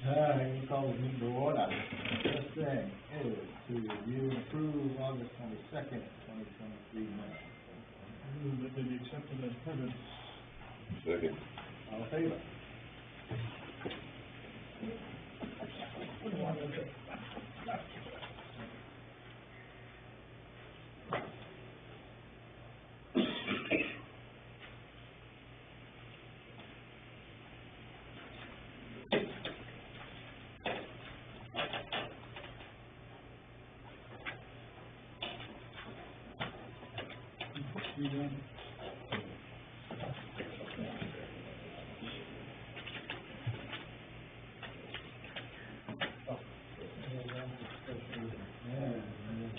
We call this meeting to order. First thing is to review and approve August 22nd, 2023 minutes. Move that they be accepted as printed. Second. All in favor? You done?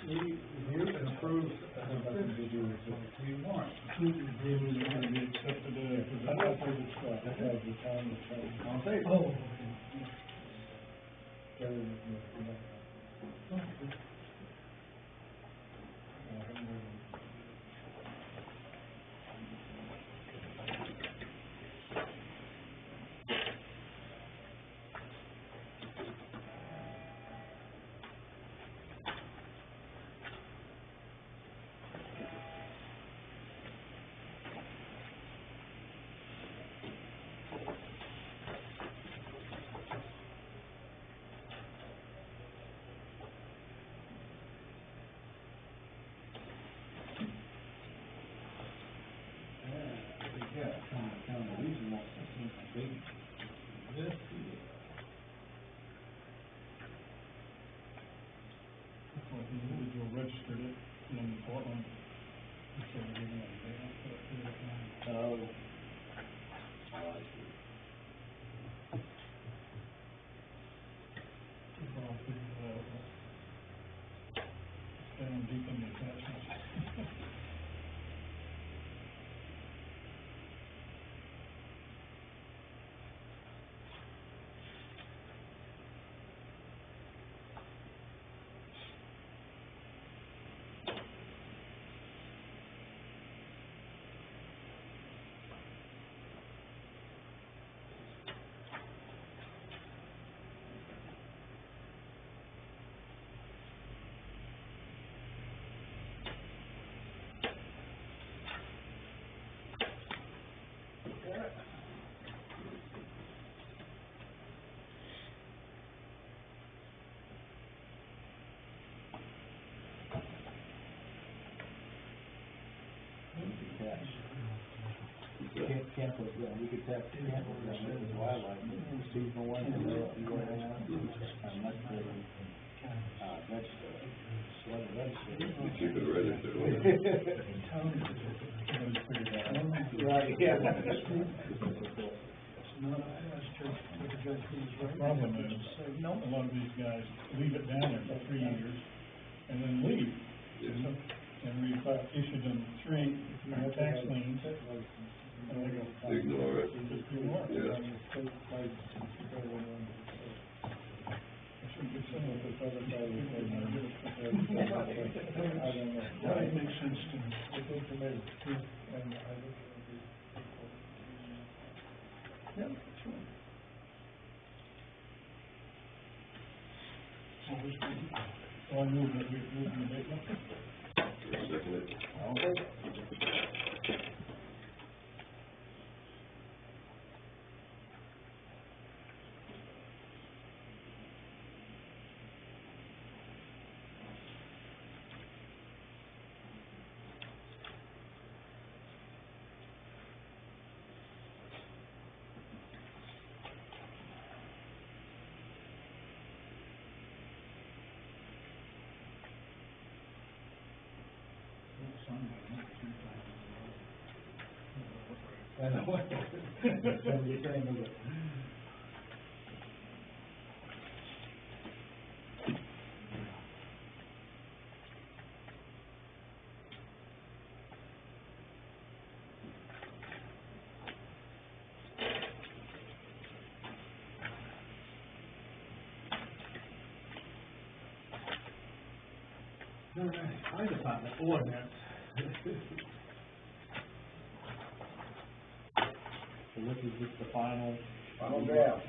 Review and approve. We want. Move that they be accepted as presented. All in favor? Oh. Yeah, kind of regional system, big. This is. Well, the individual registered it in Portland. So we're giving them a day for a period of time. Oh. Well, staying deep in the attachments. Campus, we could tap campus, there's wildlife, seasonal one, and unless they, register, You keep it registered, won't you? Right, yeah. The problem is, a lot of these guys leave it down there for 3 years and then leave. Yes. And we issued them 3 tax liens, and they go. Ignore it. Just ignore it. Yeah. I shouldn't be saying that, but other guys, I don't know. That makes sense to me. Yeah, that's right. So I move that we approve the abatement. Second it. All in favor? I know. You're saying, is it? All right, fire department ordinance. So this is just the final. Final draft.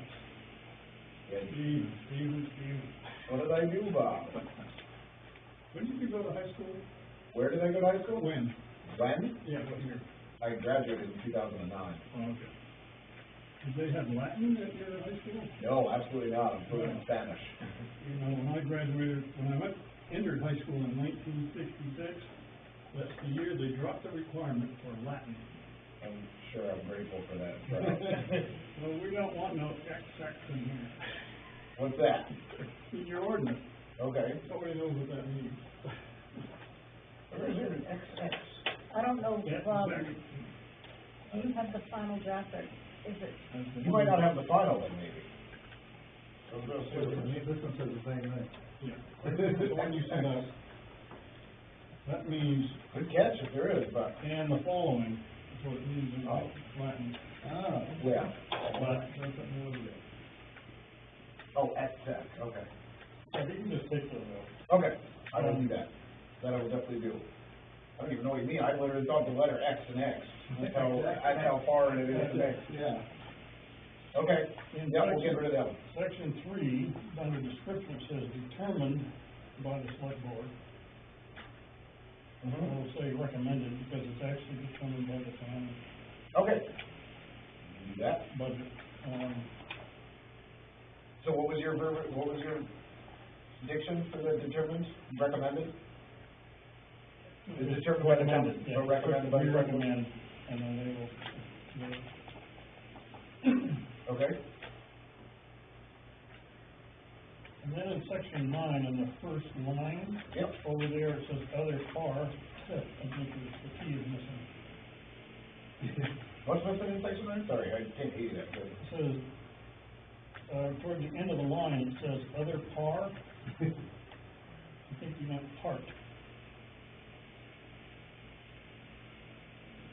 And Steven. What did I do, Bob? When did you go to high school? Where did I go to high school? When? When? Yeah, what year? I graduated in 2009. Oh, okay. Did they have Latin at your high school? No, absolutely not. I'm fluent in Spanish. You know, when I entered high school in 1966, that's the year they dropped the requirement for Latin. I'm sure I'm grateful for that. Well, we don't want no XX in here. What's that? In your ordinance, Okay. nobody knows what that means. Where is there an XX? I don't know, Yeah, Bob, exactly. do you have the final draft, or is it? You might not have the final then, maybe. This one says the same thing. Yeah. The one you sent out. That means, Good catch if there is, but, and the following, is what it means in Oh. Latin. Ah. yeah. But, that's something to do. Oh, XX, okay. Yeah, you can just take those out. Okay, I will do that. That I will definitely do. I don't even know what you mean. I literally thought the letter X and X. That's how far it is today. Yeah. Okay, In yeah, we'll get rid of that one. Section 3, under description, it says determined by the select board. I will say recommended because it's actually determined by the town Okay. Do that. budget. So what was your diction for the determined, recommended? Is determined by the town, Recommended, yeah. or recommended by We the recommend, and then they will. Okay, And then in section 9, in the first line, yep, over there, it says other par. I think the key is missing. what's missing in section 9? Sorry, I can't hear you that good. It says, toward the end of the line, it says other par. I think you meant part.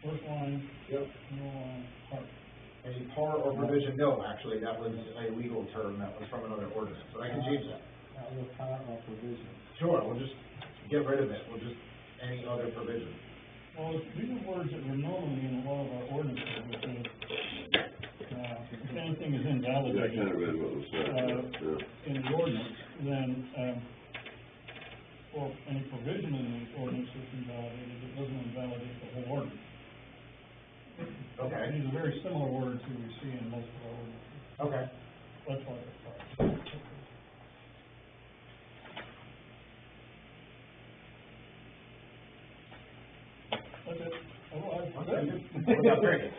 First line, Yep. middle line, part. Any par or provision, no, actually, that was a legal term that was from another ordinance, but I can change that. Other part or provision. Sure, we'll just get rid of it, we'll just, any other provision. Well, these are words that were normally in a lot of our ordinances, which is, if anything is Yeah, I invalidated, kinda read what was said, yeah. in the ordinance, then, or any provision in the ordinance that's invalidated, it doesn't invalidate the whole ordinance. Okay, These are very similar words that we see in most of our ordinances. okay. That's why they're part. That's it. Otherwise, Okay. good. What about drinking?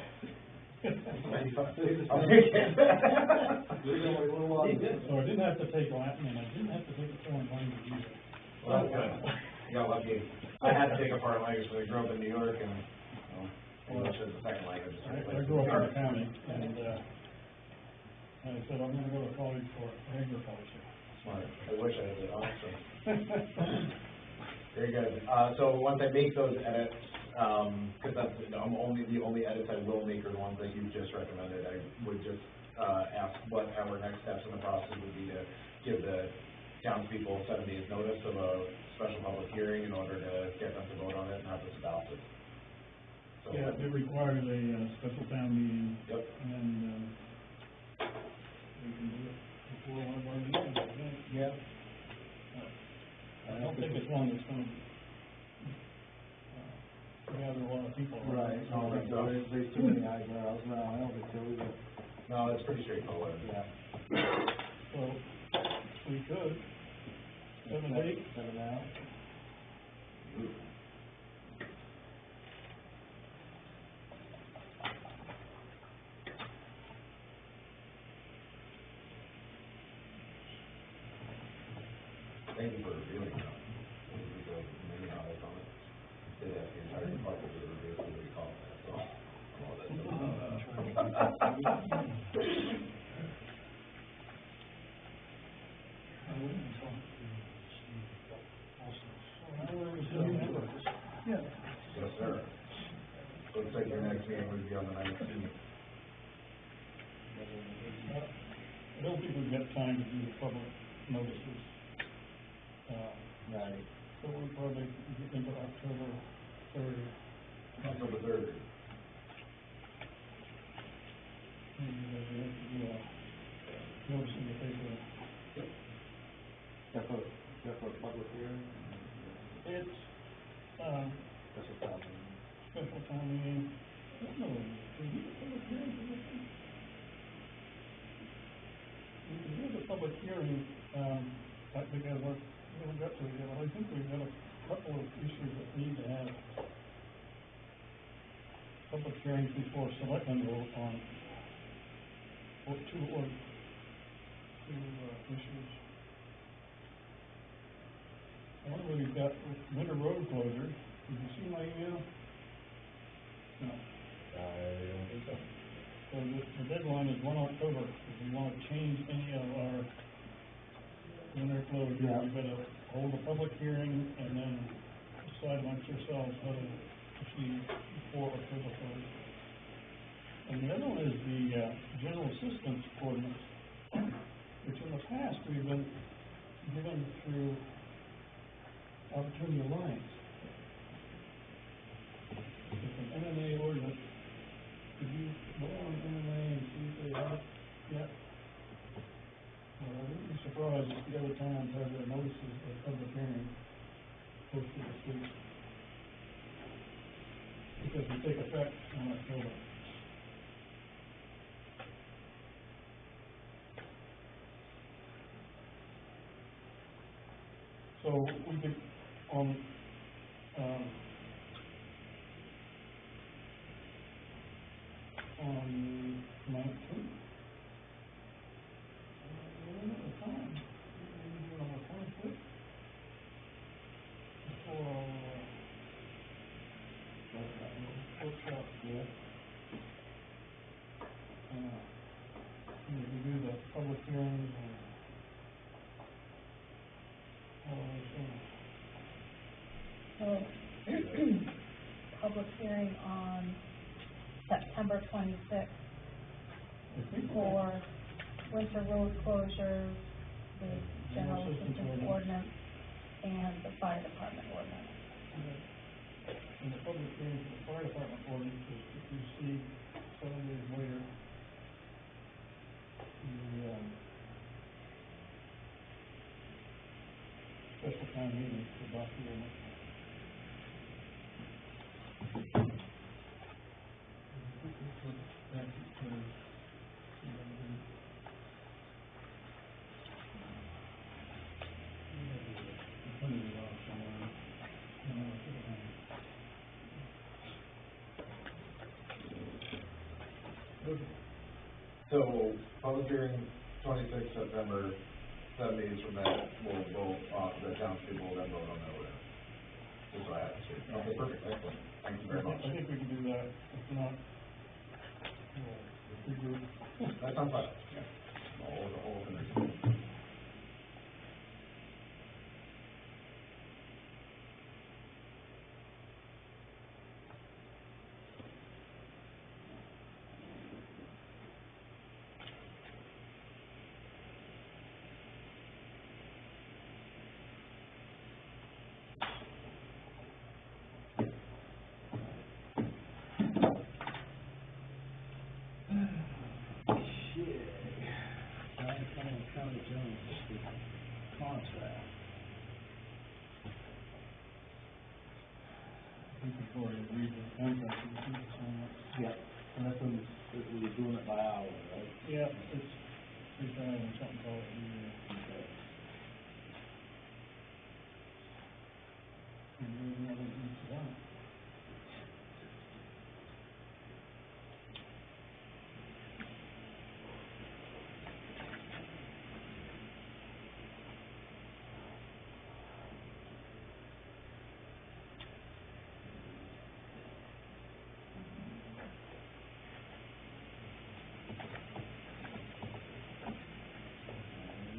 I'll take it. So I didn't have to take Latin, and I didn't have to take a foreign language either. Well, that's good. You got lucky. I had to take a foreign language when I grew up in New York, and, English is the second language. I grew up in the county, and I said, I'm gonna go to college for agriculture. Smart. I wish I had it also. Very good. So once I make those edits, because that's, the only edits I will make are the ones that you just recommended, I would just, ask what our next steps in the process would be to give the townspeople 7 days notice of a special public hearing in order to get them to vote on it and have this adopted. So, Yeah, it requires a special town meeting, Yep. and, we can do it before one of our meetings, I think. Yeah. I don't think it's one that's gonna, gather a lot of people. Right, Oh, that's tough. there's too many eyebrows, no, I don't think so either. No, it's pretty straightforward. Yeah. So, we could, 7 days, 7 out. Thank you for reviewing that. Maybe not all on it. Did ask the entire department to review it, somebody called that, so. All that Yeah. Yes, sir. Looks like your next meeting would be on the 19th. I don't think we've got time to do the public notices. Right. So we'll probably get into October 3rd. October 3rd. Maybe we have to do a notice in the paper for a public hearing? It's, Special town meeting? special town meeting, I don't know, do we do a public hearing for this one? We can do the public hearing, because we haven't got to it yet, I think we've got a couple of issues that need to have public hearings before selectmen vote on, two issues. One we've got winter road closure, did you see my email? No. I don't think so. So the deadline is 1 October, if we want to change any of our winter closure, Yeah. we've got to hold a public hearing and then decide amongst ourselves how to proceed before October 1st. And the other one is the, general assistance ordinance, which in the past we've been given through Opportunity Alliance. It's an MMA ordinance. Did you go on MMA and see if they have it yet? Well, I wouldn't be surprised if the other towns have their notices of public hearing posted this week. Because they take effect in October. So we could, on the 19th, the time, we can do it on the 25th, before our workshop, yeah. We do the public hearings and So, public hearing on September 26th for winter road closures, the general assistance ordinance, and the fire department ordinance. And the public hearing for the fire department ordinance is to proceed 7 days later. The, special town meeting for adopt the ordinance. So, public hearing 26th September, 7 days from that, we'll vote, the townspeople will then vote on that ordinance. Just so I have it straight. Okay, perfect, excellent, thank you very much. I think we can do that, if not, we'll regroup. That sounds fine, yeah. All finished. County Jones, the contract. I think we've already agreed with the contract, we can sign that. Yeah. And that's when we were doing it by hour, right? Yeah, it's 3,000 something dollars a year. Okay. And there's another piece of that.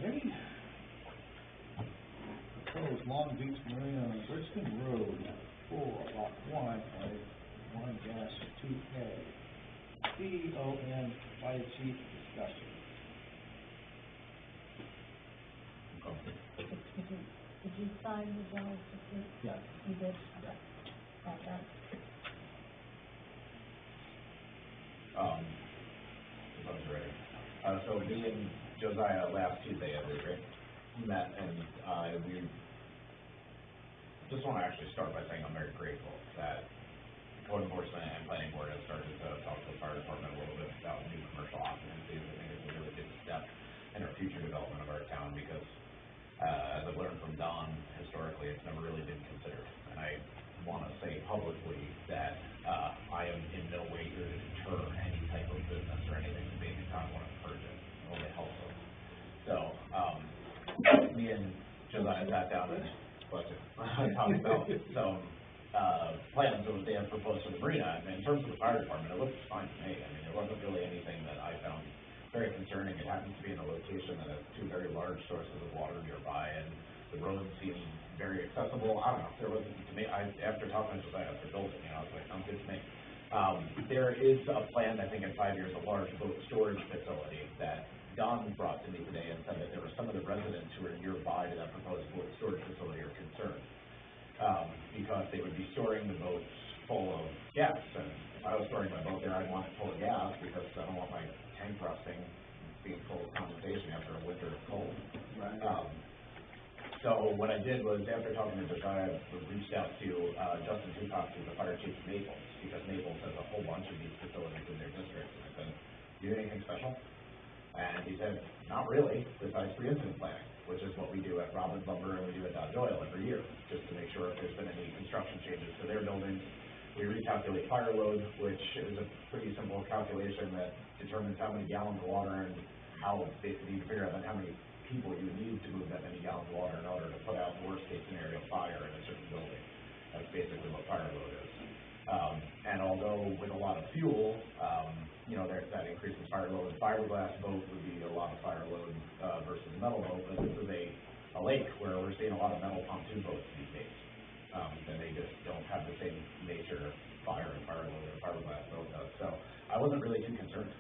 Ready? Proposed Long Beach Marina on Bridgeton Road, 4, lot 1, right, 1-2A. CON fire chief discussion. Did you sign the general assistance? Yeah. You did? Okay. Okay. If I was ready. So me and Josiah last Tuesday, I believe, right? met and, we just want to actually start by saying I'm very grateful that code enforcement and planning board has started to talk to the fire department a little bit about new commercial occupancies. I think it's a really good step in our future development of our town because, as I've learned from Don, historically, it's never really been considered. And I want to say publicly that, I am in no way here to deter any type of business or anything to make it kind of want to encourage it, only help us. So, me and Josiah sat down and, talked about some plans that they had proposed for the marina, and in terms of the fire department, it looks fine to me. I mean, there wasn't really anything that I found very concerning. It happens to be in a location that has two very large sources of water nearby, and the road seemed very accessible. I don't know, there wasn't, to me, after talking to Josiah after building, I was like, sounds good to me. There is a plan, I think in 5 years, a large boat storage facility that Don brought to me today and said that there were some of the residents who are nearby to that proposed boat storage facility are concerned. Because they would be storing the boats full of gas, and if I was storing my boat there, I'd want it full of gas, because I don't want my tank rusting, being full of condensation after a winter of cold. Right. So what I did was, after talking to Josiah, I reached out to, Justin Tucox, who's the fire chief of Naples, because Naples has a whole bunch of these facilities in their district, and I said, do you do anything special? And he said, not really, besides pre-incident planning, which is what we do at Robbins Lumber and we do at Dodge Oil every year, just to make sure if there's been any construction changes to their buildings. We recalculate fire load, which is a pretty simple calculation that determines how many gallons of water and how, you figure out how many people you need to move that many gallons of water in order to put out the worst case scenario fire in a certain building. That's basically what fire load is. And although with a lot of fuel, that increases fire load. Fiberglass boat would be a lot of fire load versus a metal boat, but this is a lake where we're seeing a lot of metal pontoon boats these days. And they just don't have the same nature of fire and fire load that a fiberglass boat does. So I wasn't really too concerned.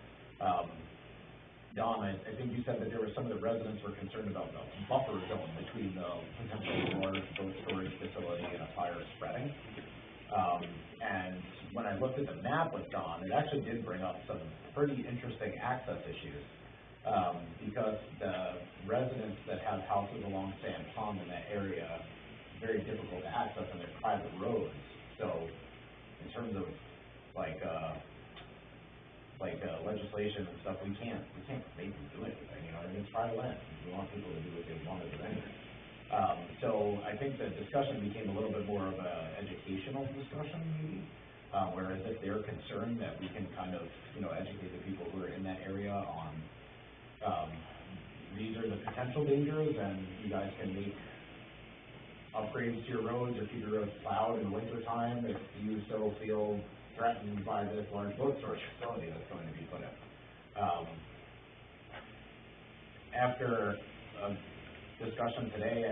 Don, I think you said that there were some of the residents were concerned about the buffer zone between the potentially large boat storage facility and a fire spreading. And when I looked at the map with Don, it actually did bring up some pretty interesting access issues. Because the residents that have houses along Sand Pond in that area, very difficult to access on their private roads. So in terms of legislation and stuff, we can't make them do anything, it's private land. We want people to do what they want to do anyway. So I think the discussion became a little bit more of an educational discussion, maybe, whereas if they're concerned that we can kind of, educate the people who are in that area on, these are the potential dangers, and you guys can make upgrades to your roads or keep your roads plowed in the winter time if you so feel threatened by this large boat storage facility that's going to be put in. After a discussion today,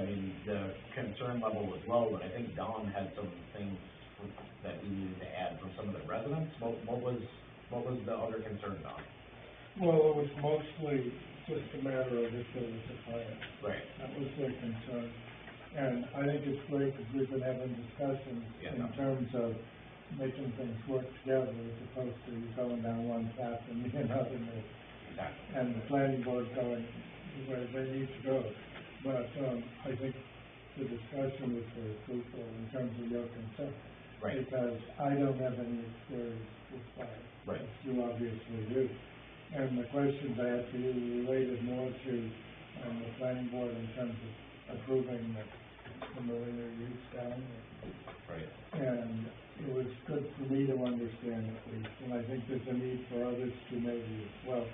the concern level was low, but I think Don had some things that he needed to add from some of the residents. What was the other concern, Don? Well, it was mostly just a matter of if there was a fire. Right. That was their concern. And I think it's great that we've been having discussions in terms of making things work together as opposed to going down one path and the other, and the planning board going where they need to go. But I think the discussion was very fruitful in terms of your concern. Right. Because I don't have any experience with fire. Right. You obviously do. And the questions I had for you related more to the planning board in terms of approving the marina use down there. Right. And it was good for me to understand at least, and I think there's a need for others to maybe as well,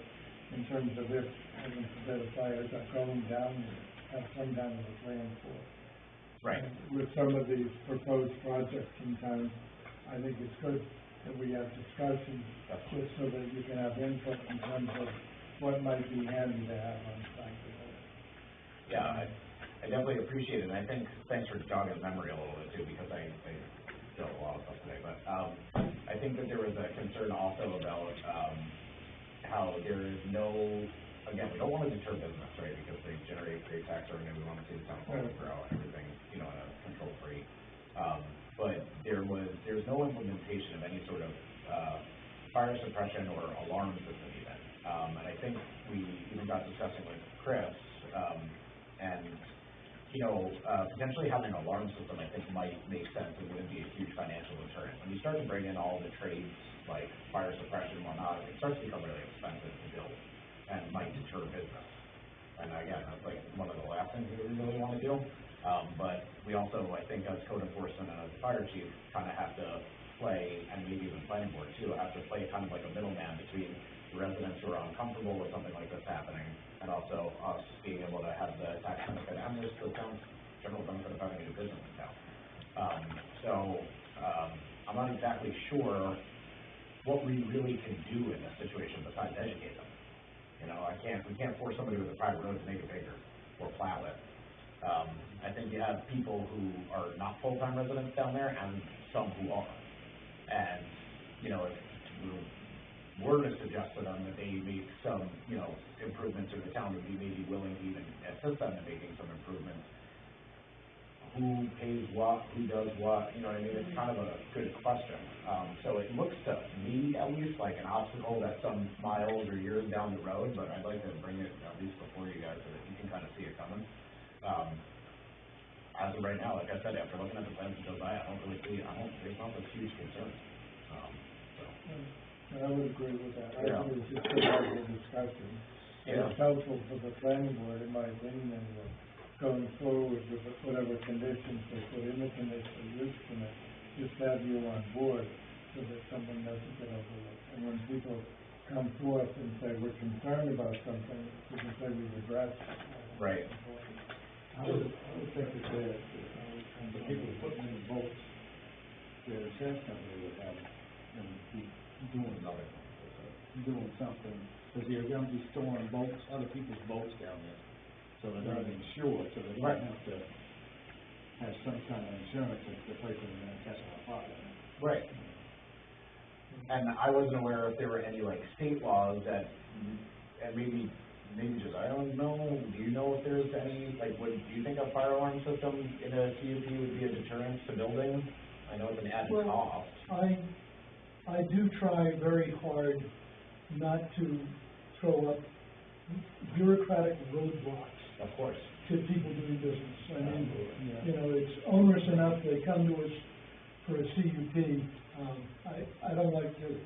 in terms of if, heaven forbid, fires are going down, have some kind of a plan for it. Right. And with some of these proposed projects sometimes, I think it's good that we have discussions, just so that you can have input in terms of what might be handy to have on site. Yeah, I definitely appreciate it, and I think, thanks for jogging the memory a little bit too, because I did a lot of stuff today, but, I think that there was a concern also about, how there is no, again, we don't want to deter business, right, because they generate great tax revenue, we want to see the town grow and everything, in a controlled rate. But there's no implementation of any sort of, fire suppression or alarm system even. And I think we even got discussing with Chris, And, potentially having an alarm system, I think, might make sense and wouldn't be a huge financial deterrent. When you start to bring in all the trades, like fire suppression and whatnot, it starts to become really expensive to build and might deter business. And again, that's like one of the last things that we really want to do. But we also, I think, as code enforcement and as the fire chief, kind of have to play, and maybe even planning board too, have to play kind of like a middleman between the residents who are uncomfortable with something like this happening, and also us being able to have the tax benefit and just the town's general benefit of having a new business in town. I'm not exactly sure what we really can do in this situation besides educate them. We can't force somebody with a private road to make it bigger or plow it. I think you have people who are not full-time residents down there and some who are. And, if we were to suggest to them that they make some, improvements, or the town would be maybe willing to even assist them in making some improvements, who pays what, who does what, you know what I mean? It's kind of a good question. So it looks to me, at least, like an obstacle that's some miles or years down the road, but I'd like to bring it at least before you guys so that you can kind of see it coming. As of right now, like I said, after looking at the plans that goes by, there's not this huge concern. I would agree with that. I Yeah. think it's just a valuable discussion. Yeah. It's helpful for the planning board, in my opinion, anyway, going forward with whatever conditions they put in the conditional use permit, just have you on board so that something doesn't get overlooked. And when people come forth and say, we're concerned about something, we can say we've addressed it. Right. I would think that the people putting in votes, the insurance company would have, be doing something, because you're gonna be storing boats, other people's boats down there. So they're gonna be insured, so they're gonna have to have some kind of insurance if the place is gonna catch on fire. Right. And I wasn't aware if there were any, like, state laws that, and maybe just, I don't know, do you know if there's any, like, do you think a fire alarm system in a CUP would be a deterrent to building? I know it's an added cost. I do try very hard not to throw up bureaucratic roadblocks Of course. to people doing business. I mean, it's onerous enough, they come to us for a CUP. I don't like to,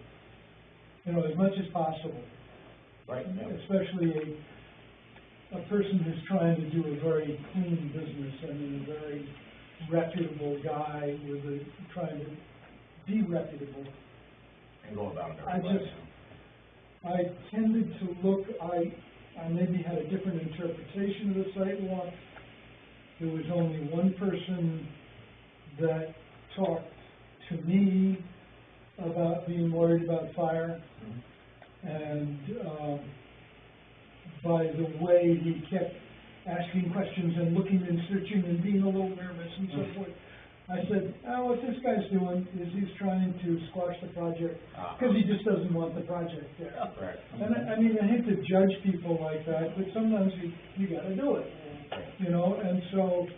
as much as possible. Right. Yeah. Especially a person who's trying to do a very clean business, a very reputable guy trying to be reputable. And go about it. I tended to look, I maybe had a different interpretation of the site law. There was only one person that talked to me about being worried about fire. And by the way he kept asking questions and looking and searching and being a little nervous and so forth, I said, what this guy's doing is he's trying to squash the project because he just doesn't want the project there. Right. And I hate to judge people like that, but sometimes you got to do it, And so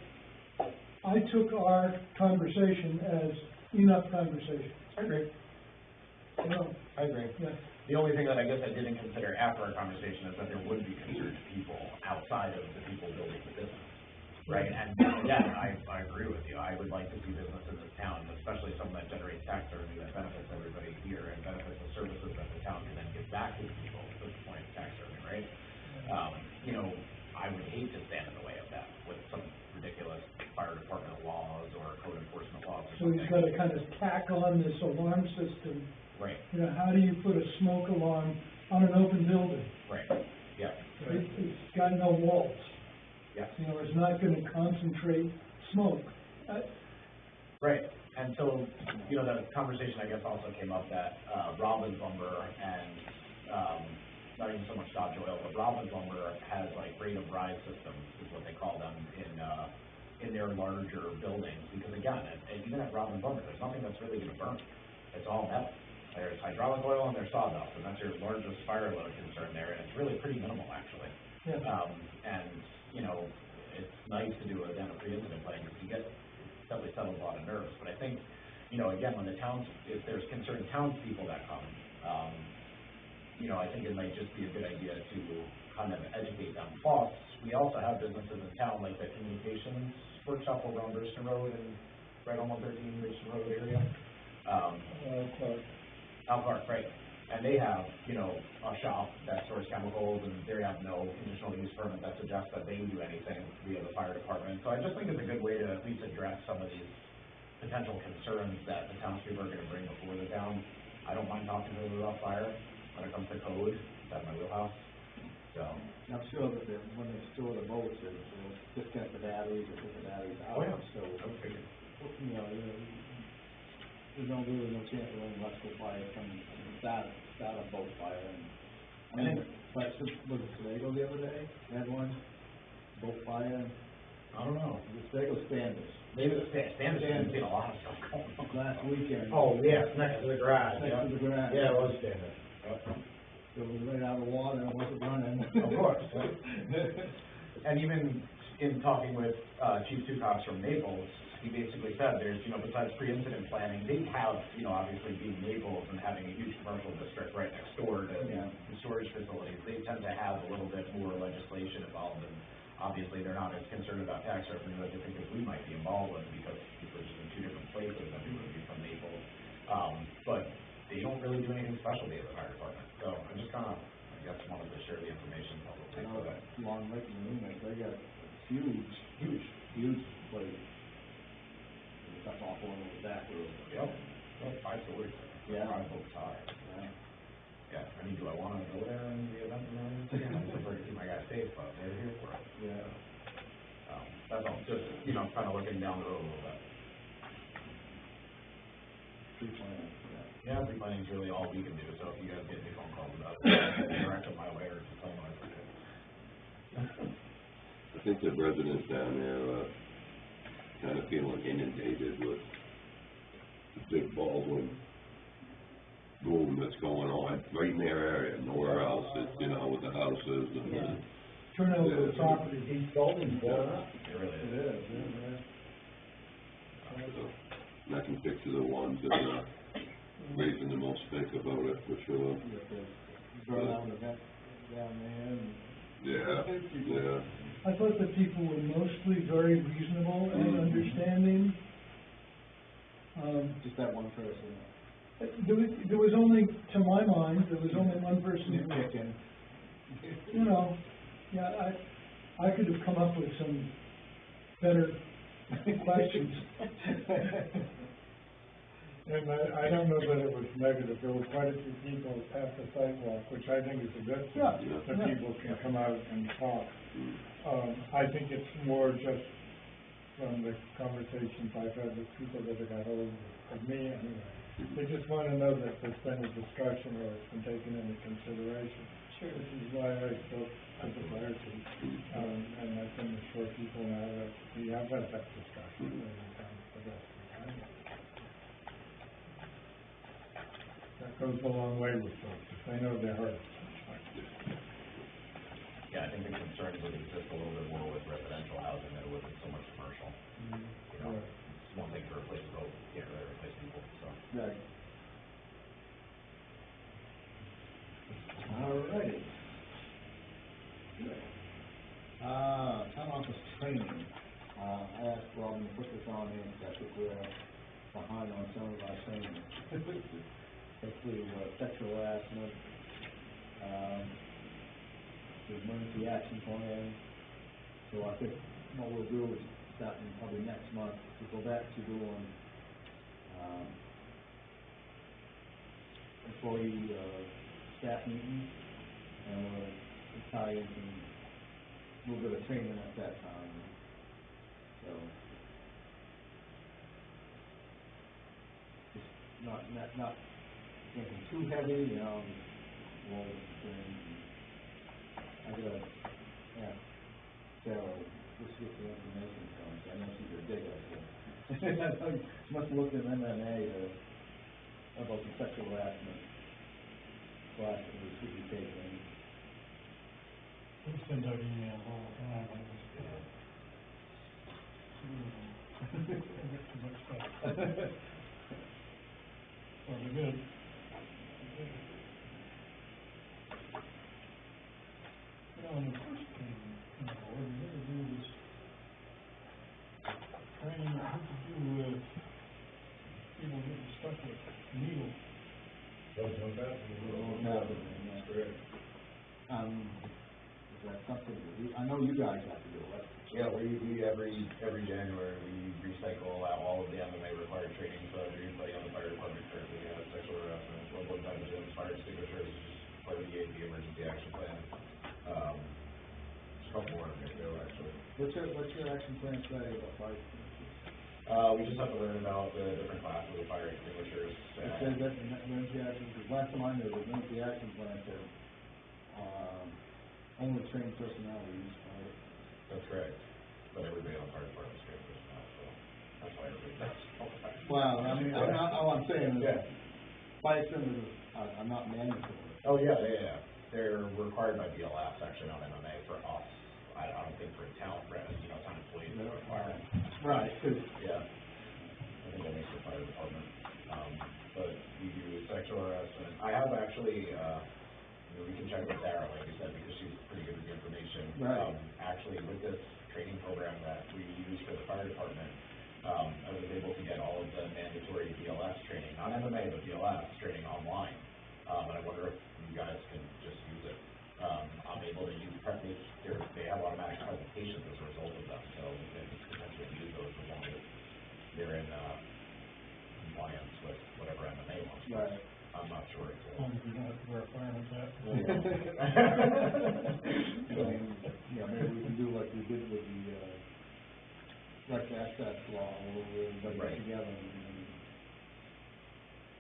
I took our conversation as enough conversation. I agree. I agree. Yeah. The only thing that I guess I didn't consider after our conversation is that there would be concerned people outside of the people building the business, right? And again, I agree with you. I would like to see business in this town, especially something that generates tax revenue that benefits everybody here and benefits the services that the town can then give back to the people. That's the point of tax revenue, right? I would hate to stand in the way of that with some ridiculous fire department laws or code enforcement laws or So he's got to kind of tack on this alarm system. Right. How do you put a smoke alarm on an open building? Right. Yeah. It's got no walls. Yeah. It's not going to concentrate smoke. Right. And so, the conversation, I guess, also came up that Robbins Lumber and not even so much Dodge Oil, but Robbins Lumber has like rate of rise systems, is what they call them, in their larger buildings. Because again, even at Robbins Lumber, there's nothing that's really going to burn. It's all metal. There's hydraulic oil and there's sawdust, and that's your largest fire load concern there, and it's really pretty minimal, actually. Yeah. It's nice to do, again, a pre-incident plan, because you definitely settle a lot of nerves. But I think, again, when if there's concerned townspeople that come, I think it might just be a good idea to kind of educate them. Plus, we also have businesses in town, like the communications workshop over on Bridgeton Road and right on 113 Bridgeton Road area. Clark. Al Park, right, and they have, you know, a shop that stores chemicals, and they have no conditional use permit that suggests that they do anything via the fire department. So I just think it's a good way to at least address some of these potential concerns that the townspeople are gonna bring before the town. I don't mind talking to them about fire when it comes to code, that's my wheelhouse, so. I'm sure that when they store the boats, they'll disconnect the batteries or put the batteries out, Oh, yeah. so, I would figure. you know, there's really no chance of an electrical fire from start a boat fire, and, I mean, but, was it Sedago the other day, they had one, boat fire, I don't know. the Sedago Standish, Maybe the Spanish didn't see a lot of stuff going on. last weekend. Oh, yes, next to the garage, Next yeah. to the garage. Yeah, it was standing. It was right out of the water, and it wasn't running. Of course. And even in talking with, Chief Tucox from Naples, he basically said there's, you know, besides pre-incident planning, they have, you know, obviously being Naples and having a huge commercial district right next door to, you know, the storage facilities, they tend to have a little bit more legislation involved, and obviously they're not as concerned about tax revenue as I think as we might be involved with, because we're just in two different places, and we would be from Naples. But they don't really do anything special at the fire department, so I just kinda, I guess, wanted to share the information I publicly, know so that that. Long Lake in New England, they got huge place. There's stuff off on the back road. Yep, well, 5 stories. Yeah. 5 folks high. Yeah. Yeah, I mean, do I wanna go there and the event and everything? I prefer to keep my guys safe, but they're here for it. Yeah. That's all, just, you know, kinda looking down the road a little bit. Tree planting, yeah. Yeah, pre-planning is really all we can do, so if you guys get any phone calls about it, direct them my way or just tell them I forget. I think the residents down there are kind of feeling inundated with the big Baldwin boom that's going on right in their area, nowhere else, it's, you know, with the houses and the. Turnover Yeah. of property. East Baldwin's going up. It really It is. is, yeah. So, and I can picture the ones that are raising the most stink about it, for sure. You got the burnout event down there, and Yeah. I thought that people were mostly very reasonable and understanding. just that one person. There was only, to my mind, there was only one person who, Nitpicking. you know, yeah, I could have come up with some better questions. And I don't know that it was negative, there were quite a few people at the sidewalk, which I think is a good thing. Yeah, That yeah. people can come out and talk. I think it's more just from the conversations I've had with people that have got hold of me anyway. They just wanna know that there's been a discussion or it's been taken into consideration. Sure. Which is why I spoke to the fire chief, and I can assure people now that we have had that discussion and we've done the best we can. That goes a long way with folks, if they know they're hurt. Yeah, I think the concern would exist a little bit more with residential housing than it would with so much commercial. You know, it's one thing to replace a boat, you can't really replace people, so. Right. All righty. Town office training, I asked Robin to put this on in, because I think we're behind on some of our training. Especially, sexual harassment, the emergency action plan. So I think what we'll do is, starting probably next month, to go back to doing, employee, staff meetings, and we'll tie in some, a little bit of training at that time, so. Just not anything too heavy, you know, more things. I gotta, yeah, Sarah, just get the information from, so I know she's a digger, so. She must have looked at MMA, about the sexual harassment class that we should be taking. We send out emails all the time, I just, I get too much stuff. Well, we're good. You know, when we first came, you know, do with people getting stuck with needles. Don't jump out. That's correct. Is that something, I know you guys have to do it. Yeah, we every January, we recycle out all of the MMA required training, so everybody on the fire department currently has sexual harassment, level time gyms, fire extinguishers, part of the AP emergency action plan. Just a couple more to go, actually. What's your action plan say about fire extinguishers? We just have to learn about the different classes of fire extinguishers. It says that in that emergency action, because last time I knew, the emergency action plan said, only trained personnel will use fire. That's correct, but everybody on the fire department is trained personnel, so that's why everybody does all the time. Well, I mean, all I'm saying is, Yeah. fire extinguishers are not mandatory. Oh, yeah. They're required by BLS, actually, not MMA for us. I don't think for town, town employees, they're required. Right, 'cause Yeah. I think that makes the fire department. But we do sexual harassment. I have actually, we can check with Sarah, like you said, because she's pretty good with the information. Right. Actually, with this training program that we use for the fire department, I was able to get all of the mandatory BLS training, not MMA, but BLS training online. And I wonder if you guys can just use it. I'm able to use they have automatic presentations as a result of them, so we can potentially use those as long as they're in, compliance with whatever MMA wants. Right. I'm not sure. As long as we don't have to wear a fireman's hat. I mean, maybe we can do like we did with the, rec access law, where everybody Right. get together and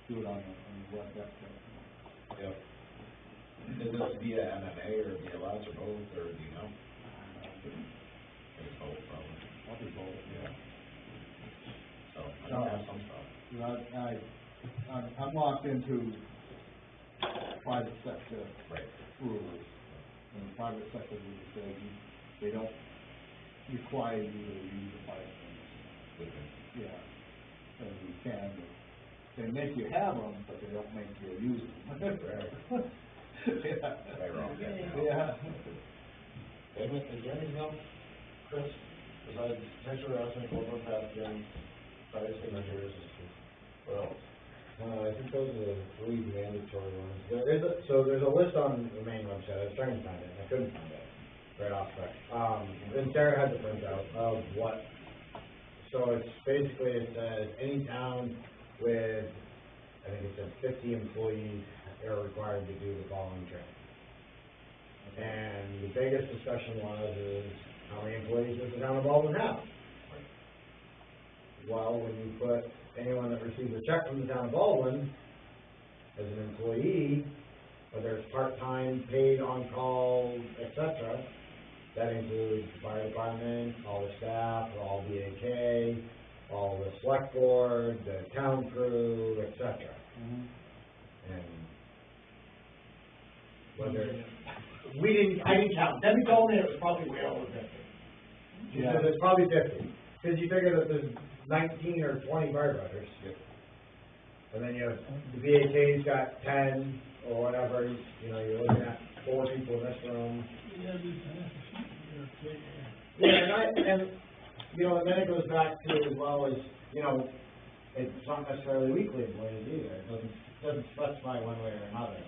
do it on the rec access law. Yep. Is this via MMA or BLS or both, or do you know? I think it's both, probably. Probably both, yeah. So, I know I have some stuff. You know, I'm locked into private sector Right. rules, and the private sector rules say they don't require you to use a fire extinguisher. With them. Yeah, and you can, but they make you have them, but they don't make you use them. Right. Yeah. Right, wrong. Yeah. Is there anything else, Chris, besides sexual harassment, corporal pathogen, fire extinguishers, what else? I think those are the three mandatory ones. There's a list on the main website. I was trying to find it, and I couldn't find it right off spec. Then Sarah has a printout of what, so it's basically, it says any town with, I think it said 50 employees are required to do the following training. And the biggest discussion is how many employees does the town of Baldwin have? Well, when you put anyone that receives a check from the town of Baldwin as an employee, whether it's part-time, paid, on-call, et cetera, that includes the fire department, all the staff, all BAK, all the select board, the town crew, et cetera. And whether, I didn't count. Debbie told me it was probably way over 50. She said it's probably 50, because you figure that there's 19 or 20 firefighters. Yep. And then you have, the BAK's got 10 or whatever, you're looking at 4 people in this room. Yeah, and then it goes back to as well as, it's not necessarily weekly employees either. It doesn't specify one way or another.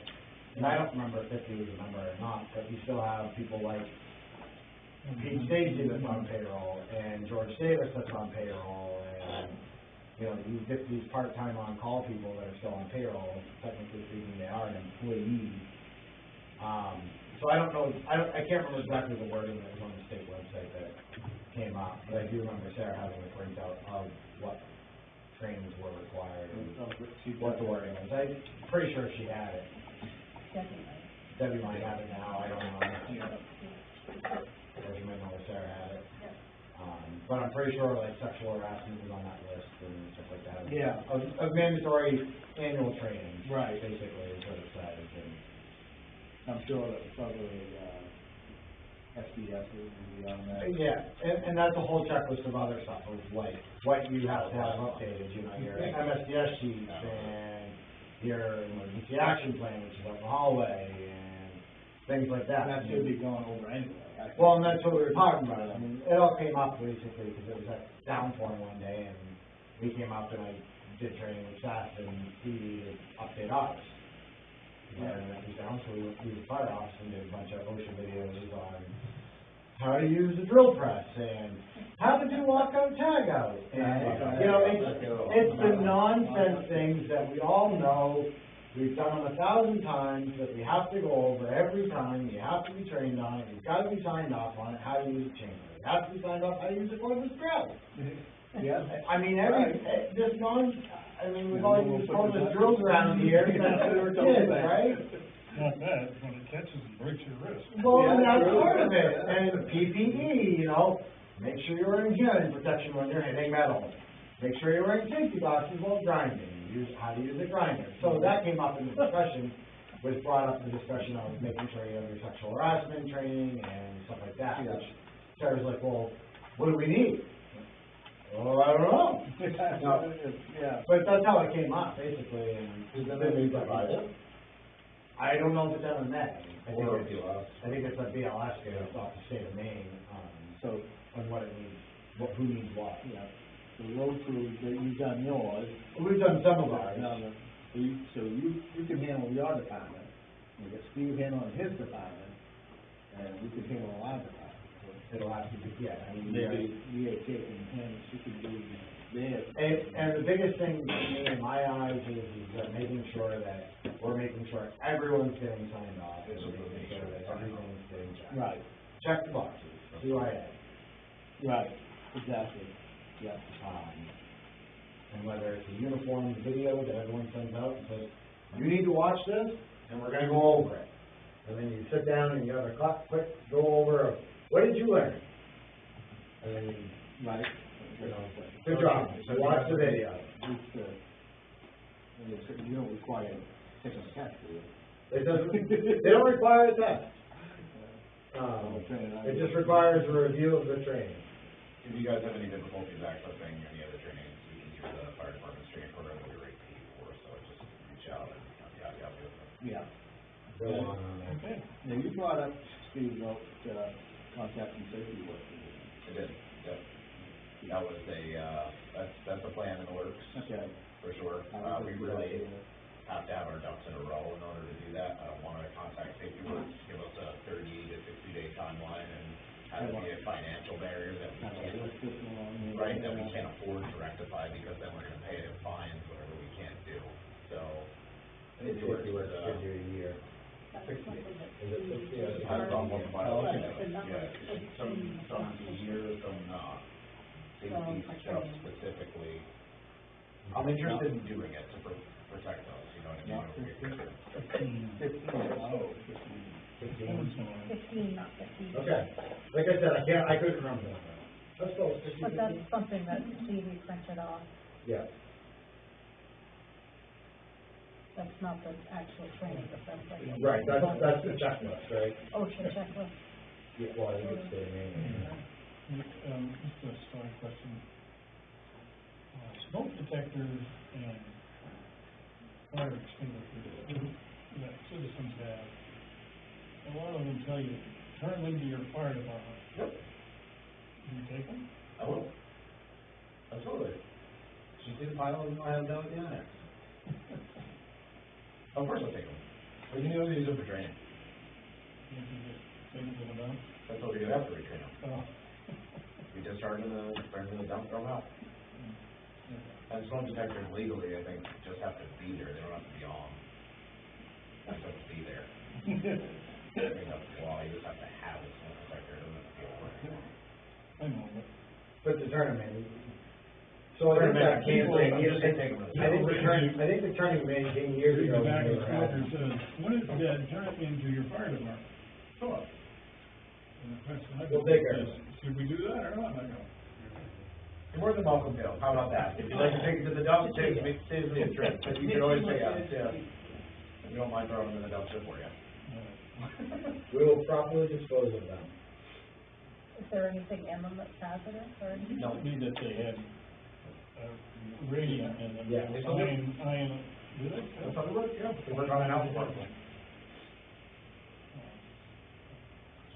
And I don't remember if 50 was a number or not, but you still have people like Pete Stacy that's on payroll, and George Davis that's on payroll, and, you get these part-time on-call people that are still on payroll, technically speaking, they are an employee. So I don't know, I can't remember exactly the wording that was on the state website that came up, but I do remember Sarah having a printout of what trainings were required and what the wording was. I'm pretty sure she had it. Definitely. Debbie might have it now, I don't know. Or she might know if Sarah had it. But I'm pretty sure like sexual harassment was on that list and stuff like that. Yeah. Of mandatory annual training. Right. Basically, is what it says. And I'm sure that probably, SDS will be on that. yeah, and that's a whole checklist of other stuff, of like, what you have to have updated, your MSDS sheets and your emergency action plan, which is up in the hallway, and things like that. That should be going over anyway. Well, and that's what we were talking about, I mean, it all came up basically, because it was a downpour one day, and we came up and I did training with staff and we to update ours. And it was down, so we went through the fire office and did a bunch of OSHA videos on how to use a drill press, and how to do lockout tagout, and, you know, it's the nonsense things that we all know, we've done them 1,000 times, that we have to go over every time, you have to be trained on it, you've got to be signed off on it, how to use a chainsaw, you have to be signed off how to use a cordless drill. Yeah. I mean, this we've all used cordless drills around here, since we were kids, right? Not bad, when it catches and breaks your wrist. Well, Yeah, that's true. part of it, and PPE, you know, make sure you're wearing hearing protection when you're hitting metal. Make sure you're wearing safety glasses while grinding, how to use a grinder. So that came up in the discussion, was brought up in the discussion of making sure you have your sexual harassment training and stuff like that, which Sarah's like, well, what do we need? Well, I don't know. Yeah. But that's how it came up, basically, and. Is that what we provided? I don't know if it's MMA. I think Or it's, BLS? I think it's a BLS, it's off the state of Maine, So, on what it needs, who needs what. yeah, the road crew, that you've done yours. We've done some of ours. So you can handle your department, you get Steve handling his department, and we can handle our department. It'll have to be, yeah, I mean, Maybe we are taking him, she can do theirs. and the biggest thing to me in my eyes is that making sure that, we're making sure everyone's getting signed off, and making sure that everything's getting checked. Right, Check the boxes, CYA. right, exactly, yeah. And whether it's a uniform video that everyone sends out and says, you need to watch this, and we're gonna go over it. And then you sit down and you have a quick go over of, what did you learn? And then you, Right. good job, so watch the video. You don't require taking a test, do you? It doesn't, they don't require a test. It just requires a review of the training. If you guys have any difficulties accessing any other trainings, we can use the fire department's training program that we rate paid for, so just reach out and I'll be happy with it. Yeah. Go on there. Okay. Now, you brought up, Steve, about, contact and safety work. I did, yep. That was that's a plan in the works, Okay. for sure. We really have to have our ducks in a row in order to do that. I don't wanna contact safety works, give us a 30 to 60 day timeline and have it be a financial barrier that we can't, right, that we can't afford to rectify because then we're gonna pay it in fines, whatever we can't do. So, It's works, gives you a year. 60 days. Is it 60? Yeah, it depends on what the violation Well, is, the number yeah, is some changed. years, some not. Safety So, stuff okay. specifically, I'm interested in doing it to protect us, you know what I mean? 15, oh, 15, not 15. Okay, like I said, I couldn't remember that. Let's go, 50, But that's something that Stevie printed off, Yeah, that's not the actual training, but that's like. right, that's the checklist, right? OSHA checklist. Yeah, well, I think it's the main. Just a side question. Smoke detectors and fire extinguishers that citizens have, a lot of them tell you, turn them to your fire department. Yep. Do you take them? I will. Absolutely. She did file and I have down at the annex. Of course I'll take them. We can only use them for training. You can just take them to the dump? That's what we do after we train them. Oh. We discharge them and bring them to the dump, throw them out. And smoke detectors legally, I think, just have to be there, they don't have to be on. They just have to be there. I think that's the law, you just have to have a smoke detector, it doesn't have to be on. I know, but But the tournament, so I think that came thing, you just, I think the tournament came years read ago. the back of when the they were filter having- says, when it's dead, turn it into your fire department. Sure. And the question I We'll get take care of is, should we do that or not? I go, You're more than welcome to, how about that? If you'd like to take it to the dump, saves me a trip, but you can always say yes, yeah. We don't mind throwing them in the dumpster for you. We will properly dispose of them. Is there anything in them that's hazardous or anything? Don't need that they had, radium in them. Yeah. Iron, do they? That's how it works, yeah, because we're running out of work.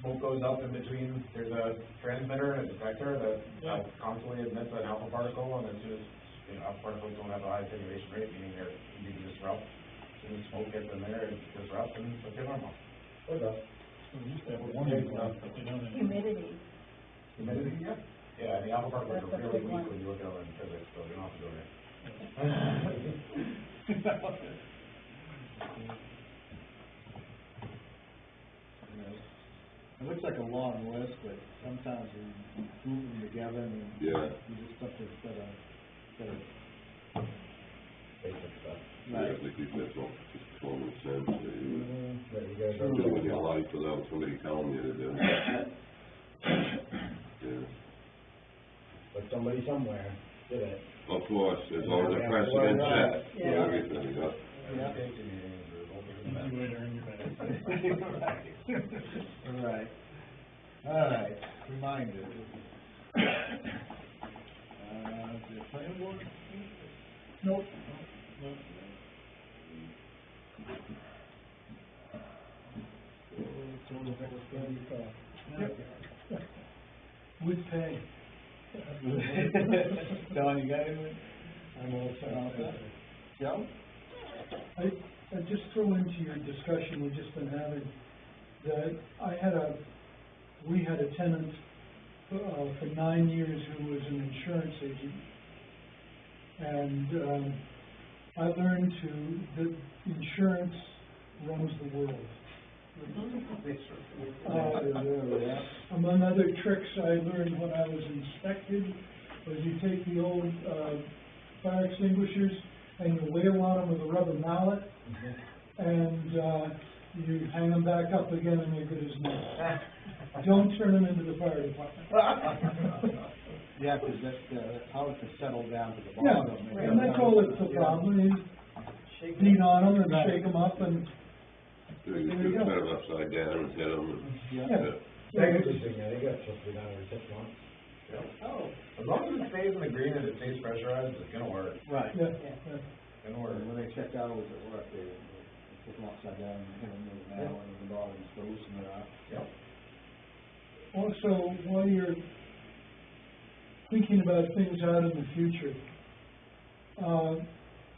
smoke goes up in between, there's a transmitter and a detector that constantly emits an alpha particle, and as soon as, alpha particles don't have a high attenuation rate, meaning they're easy to disrupt. As soon as smoke gets in there, it disrupts, and it's okay normal. Good enough. So we used to have a warning clock, but they don't anymore. Humidity. Humidity, yeah. Yeah, and the alpha particles That's are a really big weak one. when you look at them in physics, so they don't have to go there. It looks like a long list, but sometimes we group them together and Yeah. you just stuff that Basic stuff. Yeah, I think that's all, just common sense, But you guys you do in your life without somebody telling you to do. Yeah, But somebody somewhere did it. of course, there's always a precedent set for Yeah. everything, yeah. Easy way to earn your back. All right, reminder. The planning board? Nope. With pay. Don, you got anything? I'm all set. Joe? I just throw into your discussion we've just been having, that we had a tenant, for 9 years who was an insurance agent. And, I learned that insurance runs the world. Among other tricks I learned when I was inspected, was you take the old, fire extinguishers and you wail on them with a rubber mallet, and, you hang them back up again and they're good as new. Don't turn them into the fire department. Yeah, because that's how to settle down to the Yeah, bottom. and that's all that's the problem, is beat on them and shake them up and, So you just kind of upside down and hit them, and, Yeah. yeah. Packaging thing, I think that's supposed to be done every 6 months. Oh, as long as it stays in the green and it stays pressurized, it's gonna work. Right. Yeah, Yeah. yeah. It's gonna work. When they check out over at work, they put them upside down and hit them with an arrow and the bottom to loosen it up. Yep. Also, while you're thinking about things out in the future,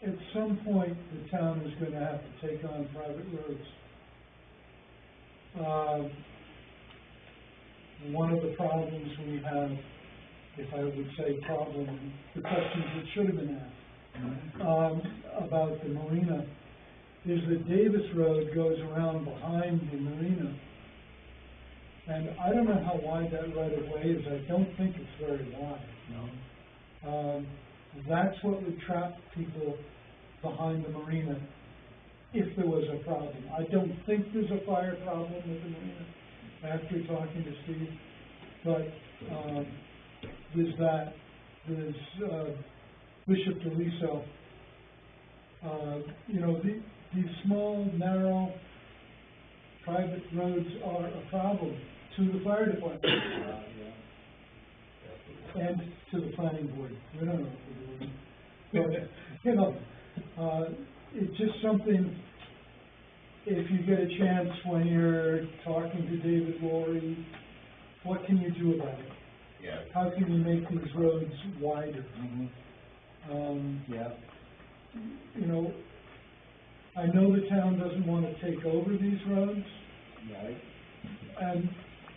at some point, the town is gonna have to take on private roads. One of the problems we have, if I would say problem, the questions that should have been asked, about the marina, is that Davis Road goes around behind the marina. And I don't know how wide that right of way is, I don't think it's very wide. No. That's what would trap people behind the marina if there was a problem. I don't think there's a fire problem with the marina after talking to Steve, but, there's that, there's, Bishop DeLiso. These small, narrow, private roads are a problem to the fire department and to the planning board. We don't know what we're doing. But, it's just something, if you get a chance when you're talking to David Laurie, what can you do about it? Yeah. How can you make these roads wider? Yeah. I know the town doesn't want to take over these roads, Right. and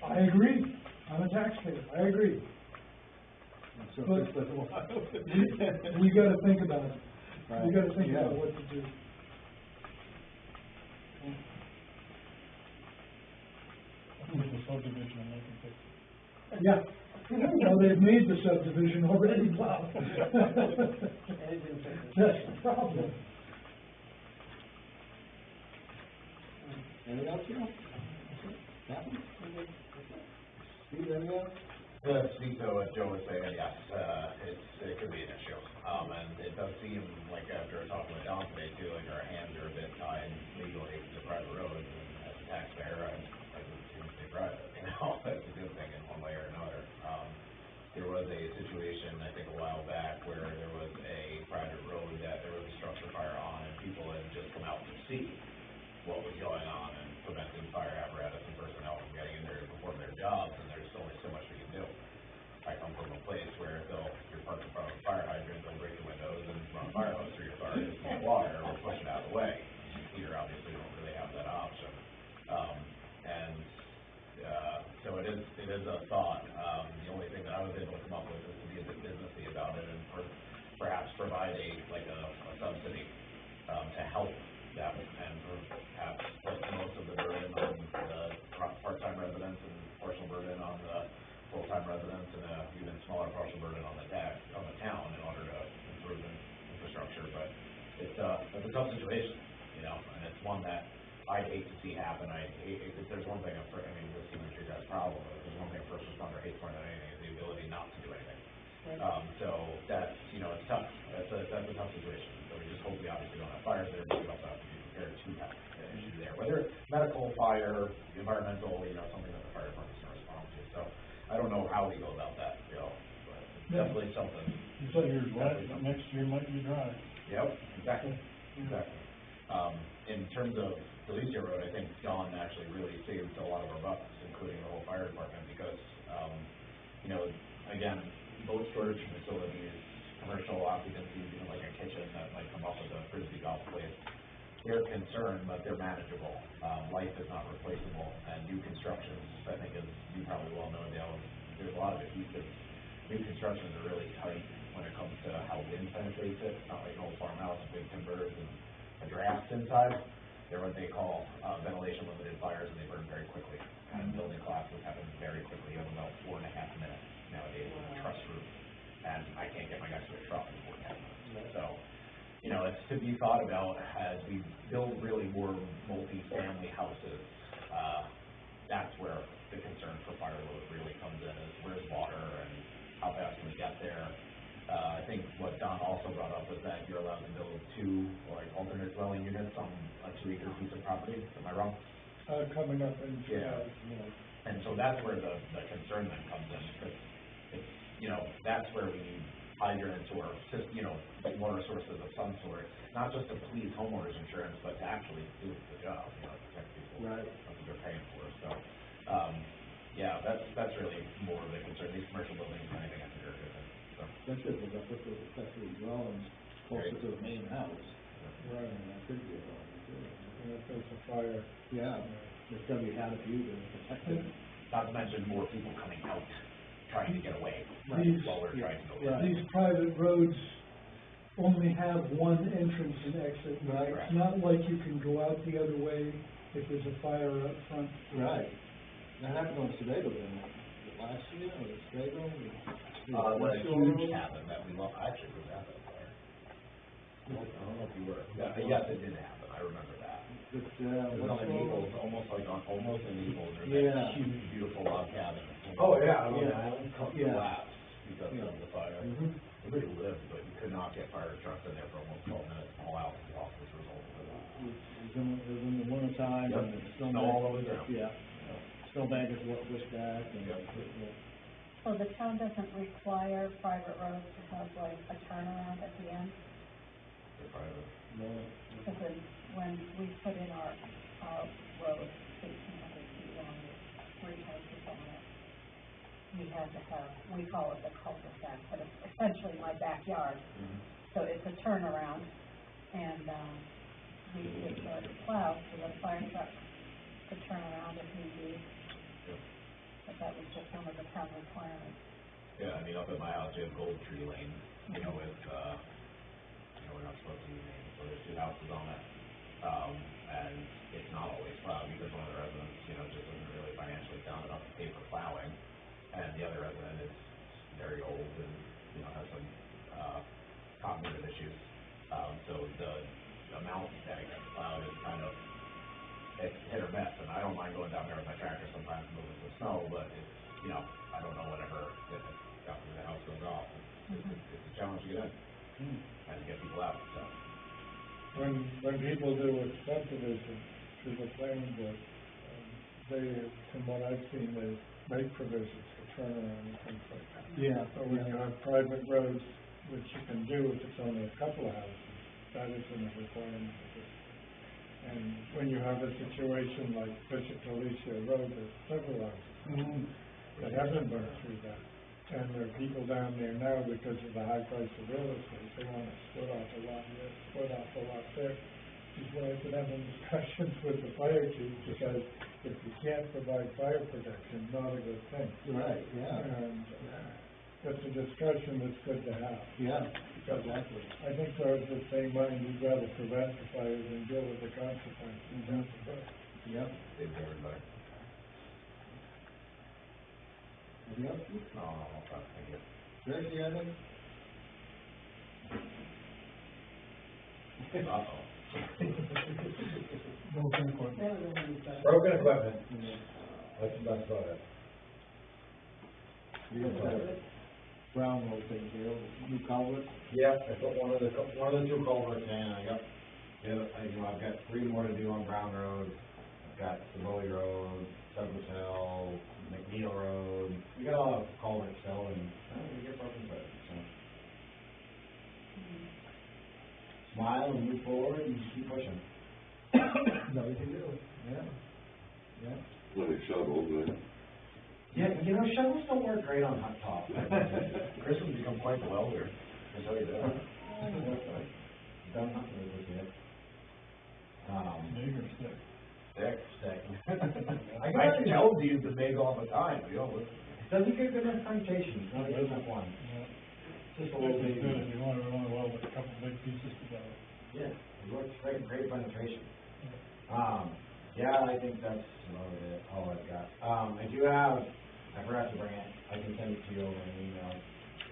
I agree. I'm a taxpayer, I agree. So But- this doesn't want We gotta think about it. Right. We gotta think Yeah. about what to do. With the subdivision, and they can fix it. Yeah. Well, they've made the subdivision already, Bob. That's the problem. Anything else, Joe? Captain? Steve, anything else? To speak to what Joe was saying, yes, it could be an issue. And it does seem like after talking with Don today too, like our hands are a bit tied legally to private roads, and as a taxpayer, I would assume to stay private, that's a good thing in one way or another. There was a situation, I think a while back, where there was a private road that there was a structure fire on, and people had just come out to see what was going on and prevented fire apparatus and personnel from getting in there before it is a thought. The only thing that I was able to come up with is to be a bit businessy about it and perhaps provide a subsidy, to help them and perhaps put most of the burden on the part-time residents and partial burden on the full-time residents and a even smaller partial burden on the town in order to improve infrastructure. But it's a tough situation, you know, and it's one that I'd hate to see happen. If there's one thing, this isn't your guys' problem, but if there's one thing a first responder hates more than anything, is the ability not to do anything. So that's, you know, it's tough. That's a tough situation. So we just hope we obviously don't have fires there, but we also have to be prepared to have an issue there. Whether medical, fire, environmental, you know, something that the fire department's gonna respond to. So I don't know how we go about that, you know, but it's definitely something. You said yours wet, next year might be dry. Yep, exactly. In terms of Delicia Road, I think Dawn actually really saved a lot of our bucks, including the whole fire department, because, you know, again, boat storage facilities, commercial occupancies, even like a kitchen that might come up with a frisbee golf place, they're concerned, but they're manageable. Life is not replaceable, and new constructions, I think, as you probably well know, Dale, there's a lot of adhesives. New constructions are really tight when it comes to how wind penetrates it. It's not like an old farmhouse, big timbers and a draft inside. They're what they call ventilation limited fires, and they burn very quickly. And building collapses happen very quickly. You have about 4.5 minutes nowadays with a truss roof, and I can't get my guys to a truck in 4.5 minutes. So, you know, it's to be thought about as we build really more multi-family houses. That's where the concern for fire load really comes in, is where's water and how fast can we get there. I think what Don also brought up was that you're allowed to build 2 alternate dwelling units on a 2-acre piece of property. Am I wrong? Coming up in. Yeah. And so that's where the concern then comes in, because it's, you know, that's where we need hydrants or, you know, water sources of some sort, not just to please homeowners insurance, but to actually do the job, you know, protect people. Right. That's what they're paying for. So, yeah, that's really more of the concern. These commercial buildings, anything I think are good. So. Especially if they put those accessory dwellings closer to the main house. Right. And that could be a problem too. And if there's a fire. Yeah, it's gonna be hard for you to protect it. Not to mention more people coming out, trying to get away, These- while we're trying to go. Right. These private roads only have one entrance and exit. Right. It's not like you can go out the other way if there's a fire up front. Right. That happened on Sedago, didn't it? Last year, or Sedago? The huge cabin that we love, I actually was at that fire. I don't know if you were. Yeah, but yes, it did happen, I remember that. It It was on the Naples, almost in Naples, there's Yeah. that huge, beautiful log cabin. Oh, yeah, on the Yeah. island. Collapsed because of the fire. Mhm. Everybody lived, but you could not get fire trucks in there for almost 12 minutes, all out, lost as a result of it. It was in the winter time, Yep. and the Snow snowbank. all over the ground. Yeah. Snowbank is what pushed back, and, Yep. So the town doesn't require private roads to have like a turnaround at the end? They're private. Because when we put in our road, 1,800 feet long, with 3 houses on it, we had to have, we call it the cul-de-sac, but it's essentially my backyard. So it's a turnaround, and, we did the plow, so the fire truck could turn around if need be. Yep. But that was just one of the town requirements. Yeah, I mean, up at my house, you have Gold Tree Lane, you know, with, you know, we're not supposed to use names, so there's 2 houses on it. And it's not always plowed, because one of the residents, you know, just isn't really financially sound enough to pay for plowing. And the other resident is very old and, you know, has some, cognitive issues. So the amount that it gets plowed is kind of, it's hit or miss, and I don't mind going down there with my tractor sometimes moving some snow, but it's, you know, I don't know whenever, if after the house goes off, it's a challenge to get in and get people out, so. When people do a subdivision to the planning board, they, from what I've seen, they make provisions for turnaround and things like that. Yeah. So when you have private roads, which you can do if it's only a couple of houses, that isn't a requirement of this. And when you have a situation like Bishop Alicia Road, there's several houses that haven't burned through that. And there are people down there now, because of the high price of real estate, they want to split off a lot here, split off a lot there, is why I've been having discussions with the fire chief, because if you can't provide fire protection, not a good thing. Right, yeah, And it's a discussion that's good to have. yeah, exactly. I think we're of the same mind, we'd rather prevent the fires than deal with the consequences. Mhm. Yep. Thanks, everybody. Anything else? No, thank you. Greg, you got anything? Uh-oh. Broken equipment. Broken equipment, that's about it. You got that brown road thing here, new culvert? Yep, I put one of the two culverts in, I've got 3 more to do on Brown Road. I've got the Bowie Road, Douglas Hill, McNeil Road, we got a lot of culverts still, and, we get broken equipment, so. Smile and move forward and just keep pushing. No, you can do it, yeah, yeah. Plenty of shovels, Yeah, shovels don't work great on hot top. Chris has become quite the welder, I tell you that. Done nothing with it yet. Bigger stick. Stick. I I got can it. tell these the meg all the time, you know, Doesn't get good enough penetration, it's not a good enough one. Yeah. Just a It's little good bit. if you want to weld a couple big pieces together. Yeah, it works great penetration. Yeah, I think that's about it, all I've got. I do have, I forgot to bring it, I can send it to you over an email,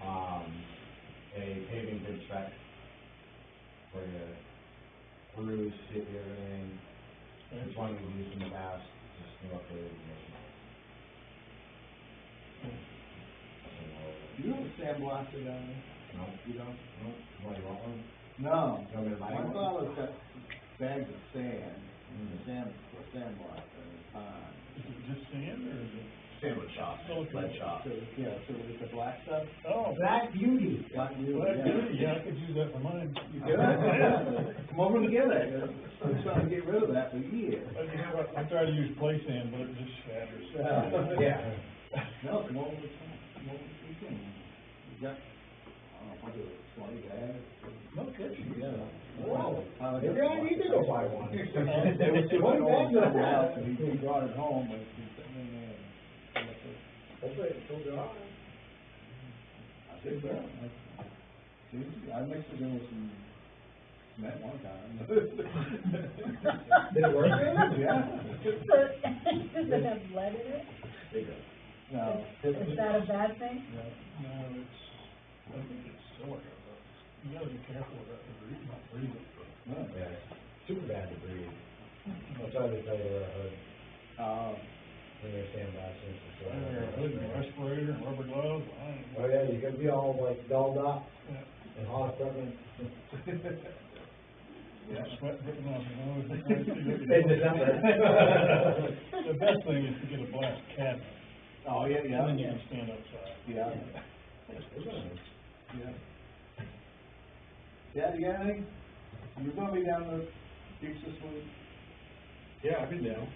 a paving bid spec for you to peruse, see if you have anything, which one we've used in the past, just new updated information. You have a sandblaster down there? No, you don't, no, why, you want one? No. You want me to buy My one? father's got bags of sand, for sandblaster in his pond. Is it just sand or is it? sandwich shop, Silicone. lead shop. So, yeah, so it's the black stuff? Oh, Black Beauty. Black new, Black yeah. Beauty, yeah, I could use that for mine. You could? Come over and get it. I'm trying to get rid of that for years. I try to use play sand, but it just shatters. Yeah. No, come over, come over, you can. You got, I don't know, what is it, 20 bags? No kidding. Yeah. Wow. Maybe I need to go buy one. They were too One old bag for of the house, that. and he brought it home, and he's sitting in there. Hopefully it's still dry. I said, well, I mixed it in with some cement one time. Did it work? Yeah. Does it have lead in it? No. Is that a bad thing? No, I think it's silica, but you gotta be careful with that, not breathing. No. Yeah, super bad to breathe. That's why they tell you to wear a hood when you're sandblasting. I wear a hood and a respirator and rubber gloves, Oh yeah, you gotta be all like dolled up yeah, and hot equipment. sweat dripping off your nose. In December. The best thing is to get a blast cabinet, Oh, yeah, yeah. and then you can stand outside. Yeah. Yeah. Yeah, you got anything? You're gonna be down the beach this week? Yeah, I've been down.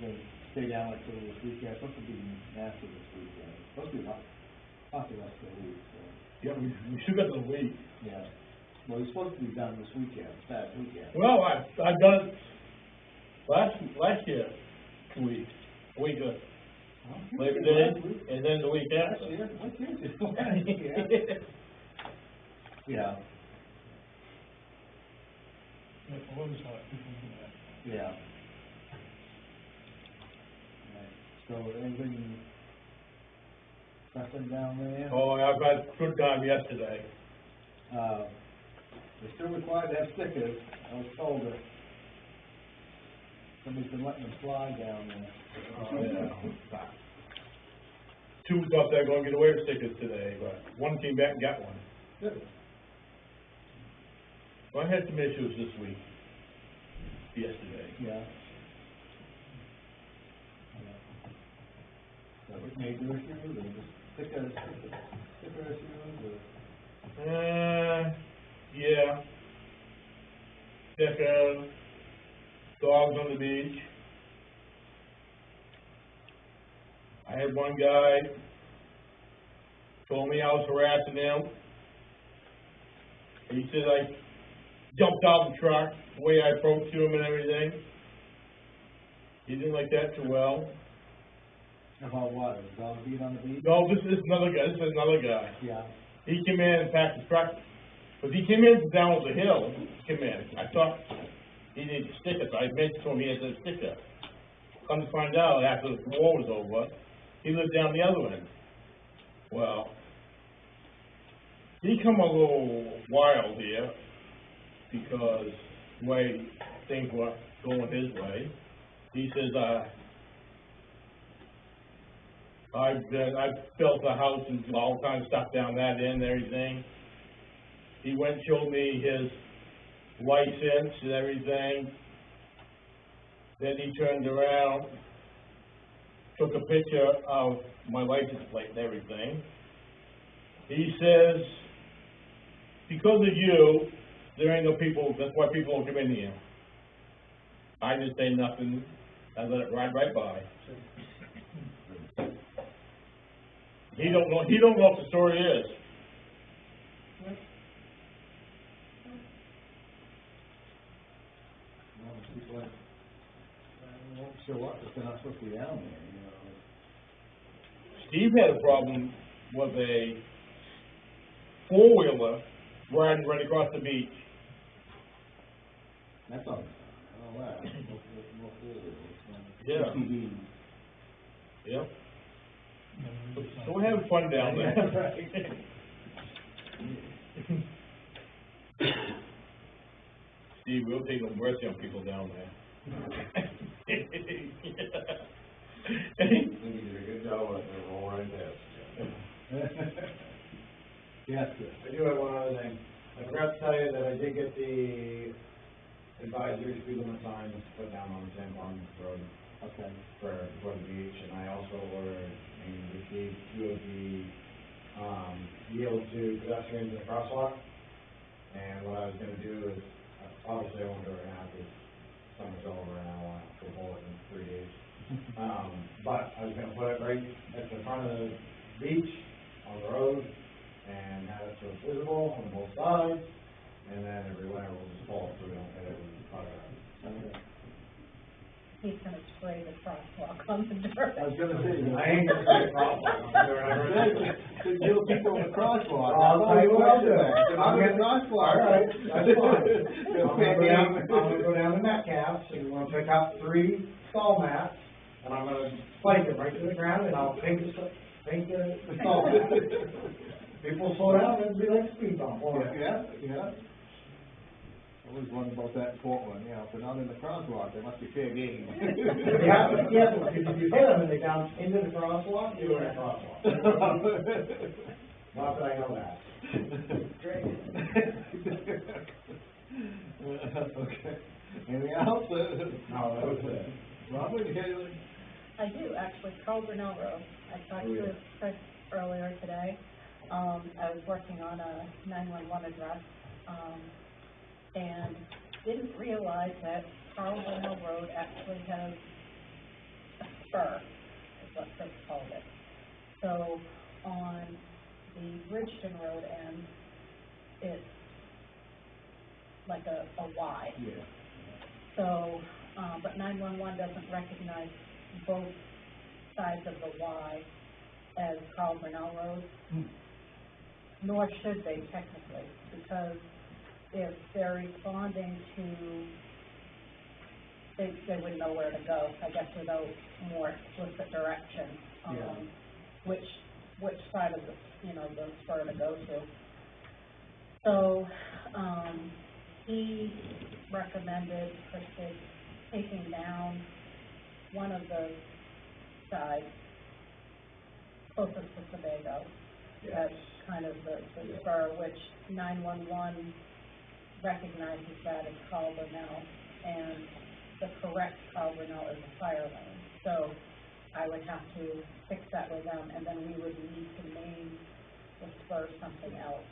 You're gonna stay down like till this weekend, it's supposed to be nasty this weekend, it's supposed to be hot the rest of the week, so, Yeah, we still got the weight. yeah. Well, it's supposed to be done this weekend, Saturday weekend. Well, I've done it last year, 2 weeks, a week of Labor Day, and then the week Last after. year, what year did you? Yeah, Yeah, it was hot, people do that. yeah. Right. So, anything pressing down there? Oh, I've had a good time yesterday. They're still required to have stickers, I was told that somebody's been letting them fly down there. Two thought they were gonna get away with stickers today, but one came back and got one. Good. Well, I had some issues this week, yesterday. Yeah. So, major issues, or just sticker issues, or? Yeah. Sticker, dogs on the beach. I had one guy told me I was harassing him. He said jumped out of the truck, the way I approached him and everything. He didn't like that too well. About what, is dog beat on the beat? No, this is another guy, Yeah. He came in and packed his truck, but he came in down the hill, I thought he needed a sticker, so I mentioned to him he had a sticker. Come to find out, after the war was over, he lived down the other end. Well, he come a little wild here, because the way things were going his way. He says, I've built a house and all kinds of stuff down that end and everything. He went and showed me his license and everything. Then he turned around, took a picture of my license plate and everything. He says, because of you, there ain't no people, that's why people don't come in here. I just say nothing, I let it ride right by. He don't know what the story is. Well, people like, won't show up if they're not supposed to be down there, you know. Steve had a problem with a four-wheeler riding right across the beach. That's all, all that. Yeah. ATVs. Yep. So we're having fun down there. Steve, we'll take no mercy on people down there. I think you did a good job with it, roll right past. Yes, good. I do have one other thing. I forgot to tell you that I did get the advisory speed limit signs put down on San Juan Road Okay. for the beach, and I also ordered and received 2 of the, yield to pedestrians in the crosswalk. And what I was gonna do is, obviously I won't do it now, because summer's over and I don't want to pull it in 3 days. But I was gonna put it right at the front of the beach, on the road, and have it so it's visible on both sides, and then every winter we'll just pull it so we don't hit it with the car. He's gonna spray the crosswalk on the dirt. I was gonna say. I ain't gonna say a crosswalk, I'm doing it. To kill people in the crosswalk. I'll tell you what I'll do. I'm in the crosswalk. All right, that's fine. I'm gonna go down to Metcalf's, and we're gonna pick up 3 stall mats, and I'm gonna spike them right to the ground, and I'll paint the stall mat. People slow down, it'll be like a speed bump, won't it? Yeah. I always wondered about that in Portland, you know, if they're not in the crosswalk, they must be fair game. Yeah, but if you hit them and they bounce into the crosswalk, you're in a crosswalk. Not that I know that. Great. Okay. Anything else? No, that was it. Robert, Haley? I do, actually, Carl Brunel Road. I talked Oh, yeah. to Chris earlier today. I was working on a 911 address, and didn't realize that Carl Brunel Road actually has a spur, is what Chris called it. So, on the Bridgeton Road end, it's like a Y. Yeah. So, but 911 doesn't recognize both sides of the Y as Carl Brunel Road, nor should they technically, because if they're responding to, they wouldn't know where to go, I guess, without more explicit direction on Yeah. which side of the, the spur to go to. So, he recommended, Chris, taking down one of the sides closest to Sebago. That's kind of the spur, which 911 recognizes that as Carl Brunel, and the correct Carl Brunel is a fire lane. So I would have to fix that with them, and then we would need to name the spur something else.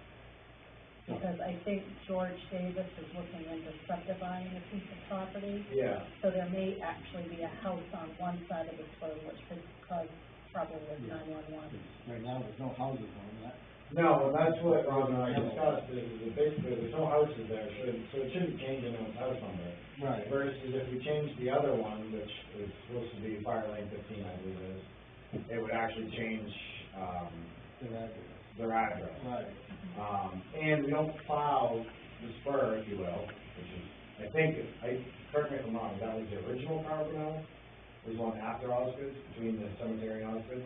Because I think George Davis is looking into subdividing a piece of property. Yeah. So there may actually be a house on one side of the spur, which could cause trouble with 911. Right now, there's no houses on that. No, that's what Ron and I discussed, is basically, there's no houses there, so it shouldn't change anyone's house number. Right. Versus if we change the other one, which is supposed to be Fire Lane 15, I believe it is, it would actually change, their address. Right. And we don't plow the spur, if you will, which is, I think, correct me if I'm wrong, that was the original Power Canal? Was one after Osgood, between the cemetery and Osgood?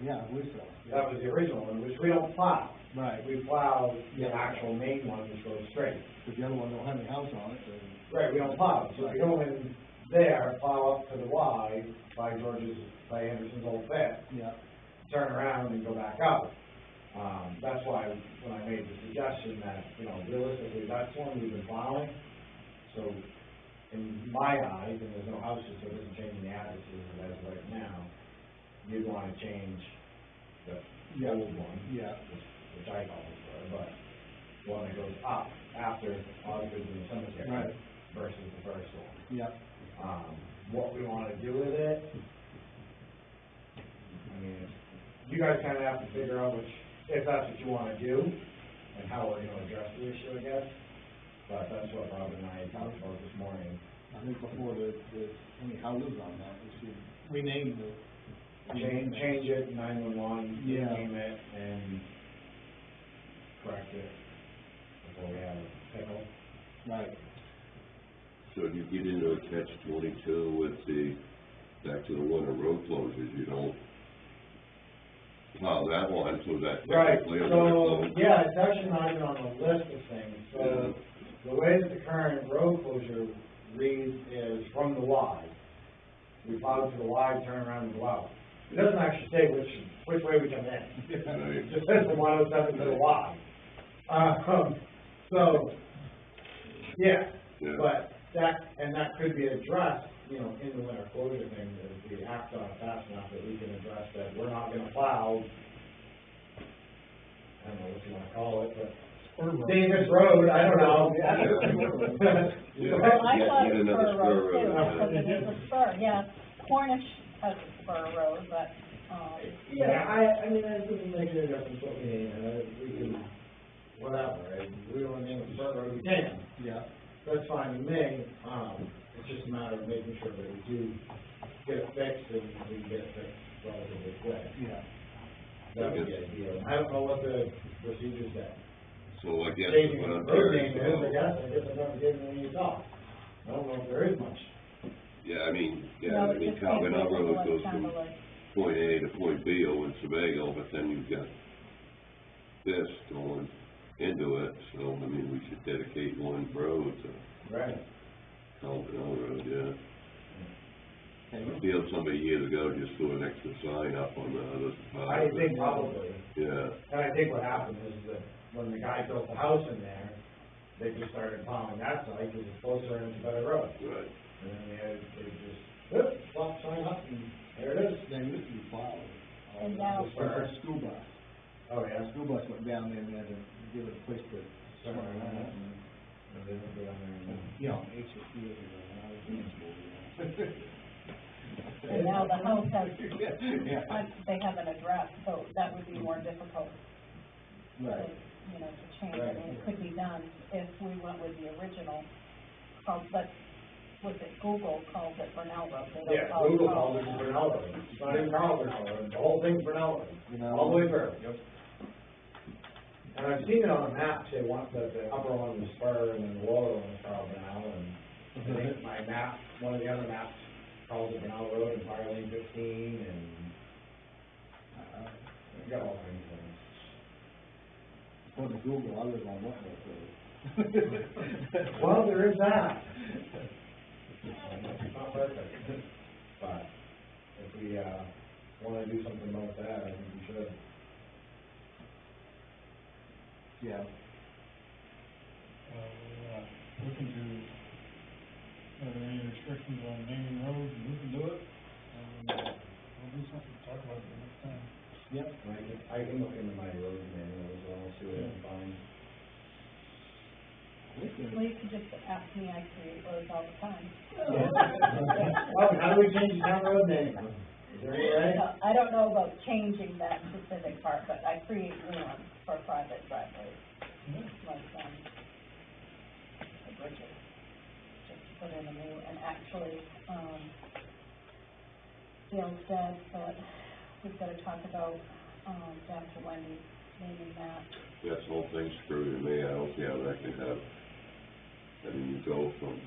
Yeah, I believe so. That was the original one, which we don't plow. Right. We plow the actual main one, which goes straight. But the other one don't have any house on it, and. Right, we don't plow, so we go in there, plow up to the Y by Anderson's old pit, Yeah. turn around and go back out. That's why when I made the suggestion that, realistically, that's the one we've been plowing. So in my eyes, and there's no houses, so it doesn't change the addresses as of right now, you'd want to change the old one. Yeah. Which I call it, but the one that goes up after Osgood in the cemetery. Right. Versus the first one. Yeah. What we want to do with it, I mean, you guys kind of have to figure out if that's what you want to do, and how we're going to address the issue, I guess. But that's what Rob and I talked about this morning. I think before any houses on that, we should rename the. Change it, 911, Yeah. name it, and correct it before we have a pickle. Right. So if you get into a catch-22 with back to the winter road closures, you don't plow that one, so that Right, technically a so, winter closure. yeah, it's actually not even on the list of things, so, the way that the current road closure reads is from the Y. We plow to the Y, turn around and go out. It doesn't actually say which way we come in. Right. It just says from 107 to the Y. So, yeah, Yeah. but that could be addressed, in the winter closure thing, if we act on it fast enough that we can address that we're not gonna plow, I don't know what you wanna call it, but Davis Road, I don't know. Yeah. Well, I thought Get it was another spur road spur too, road, because it is a spur, yeah. Cornish has a spur road, but, Yeah, I mean, that doesn't make any difference what we name it, we can, whatever, right? We don't name it spur road, we can. Yeah. That's fine with me, it's just a matter of making sure that we do get it fixed and we can get it fixed relatively quick. Yeah. That would be ideal. I don't know what the procedures say. So I guess Changing what the I'm road hearing name is, is, I guess I've never given any thought. I don't know if there is much. no, it just Calvin seems Road like goes kind from of like, point A to point B over in Sebago, but then you've got this going into it, so, I mean, we should dedicate one road to Right. Calvin Road, yeah. I feel somebody years ago just threw an extra sign up on the other side. I think probably. Yeah, And I think what happened is that when the guy built the house in there, they just started plowing that side because it's closer and it's a better road. right. And then they just, slap sign up and there it is. They used to be plowed. And now- Just like a school bus. Oh, yeah. School bus went down there and had to give it a place to swing around. And they don't go down there anymore. You know, HSC years ago, when I was in school, and now the house has, Yeah. they have an address, so that would be more difficult to, Right. to change it, and it could be done if we went with the original, but was it Google calls it Burnell Road? They don't Yeah, call it Google Carl calls it Burnell. Burnell Road. It's not even Carl Burnell Road, the whole thing's Burnell Road, all the way through. Yep. And I've seen it on the maps, they want that the upper one was Spur and then the lower one was Carl Burnell, and I think my map, one of the other maps calls it Burnell Road and Fire Lane 15, and, we got all kinds of things. According to Google, I live on Wentworth Road. Well, there is that. It's not perfect, but if we, wanna do something about that, I think we should. Yeah. Looking to, are there any restrictions on naming roads, and who can do it? We'll do something to talk about it the next time. Yep. I can look into my road manual as well, see what I can find. Well, you could just ask me, I create roads all the time. Well, how do we change the town road name? Is there any? I don't know about changing that specific part, but I create new ones for private driveways, like, the bridges. Just put in a new, and actually, Gail said that we've gotta talk about, down to Wendy, naming that. That's the whole thing screwed to me, I don't see how that can happen. I mean, you go from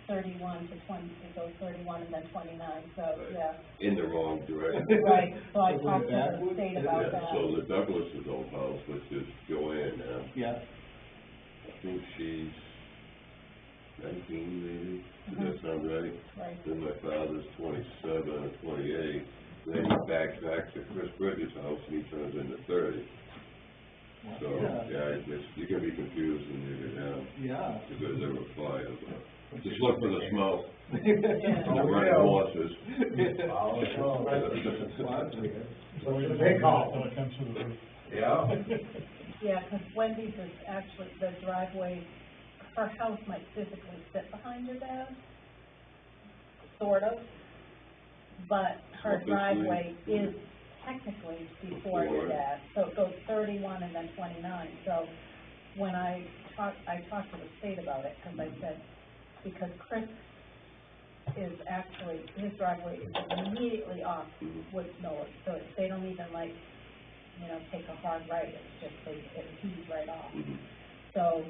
31 to 20, it goes 31 and then 29, so, yeah. in the wrong direction. Right, so I So talked to the backwards? state about Yeah, that. so the Douglas's old house, which is Joanne now, Yeah. I think she's 19 maybe, does that sound right? Right, Then my father's 27 or 28, then he backtracks to Chris Bridges' house and he turns into 30. So, yeah, you can be confused when you get down, Yeah. because they were fire, but just look for the smoke, yeah. and the running horses. Oh, Well, that's weird. So it's a big call. When it comes to the roof. Yeah. Yeah, 'cause Wendy's is actually, the driveway, her house might physically sit behind your dad, sort of, but her Obviously. driveway is technically before your Before. dad, so it goes 31 and then 29, so when I talked to the state about it, 'cause I said, because Chris is actually, his driveway is immediately off Woods Mills, so they don't even like, take a hard right, it's just, it heaves right off. Mhm. So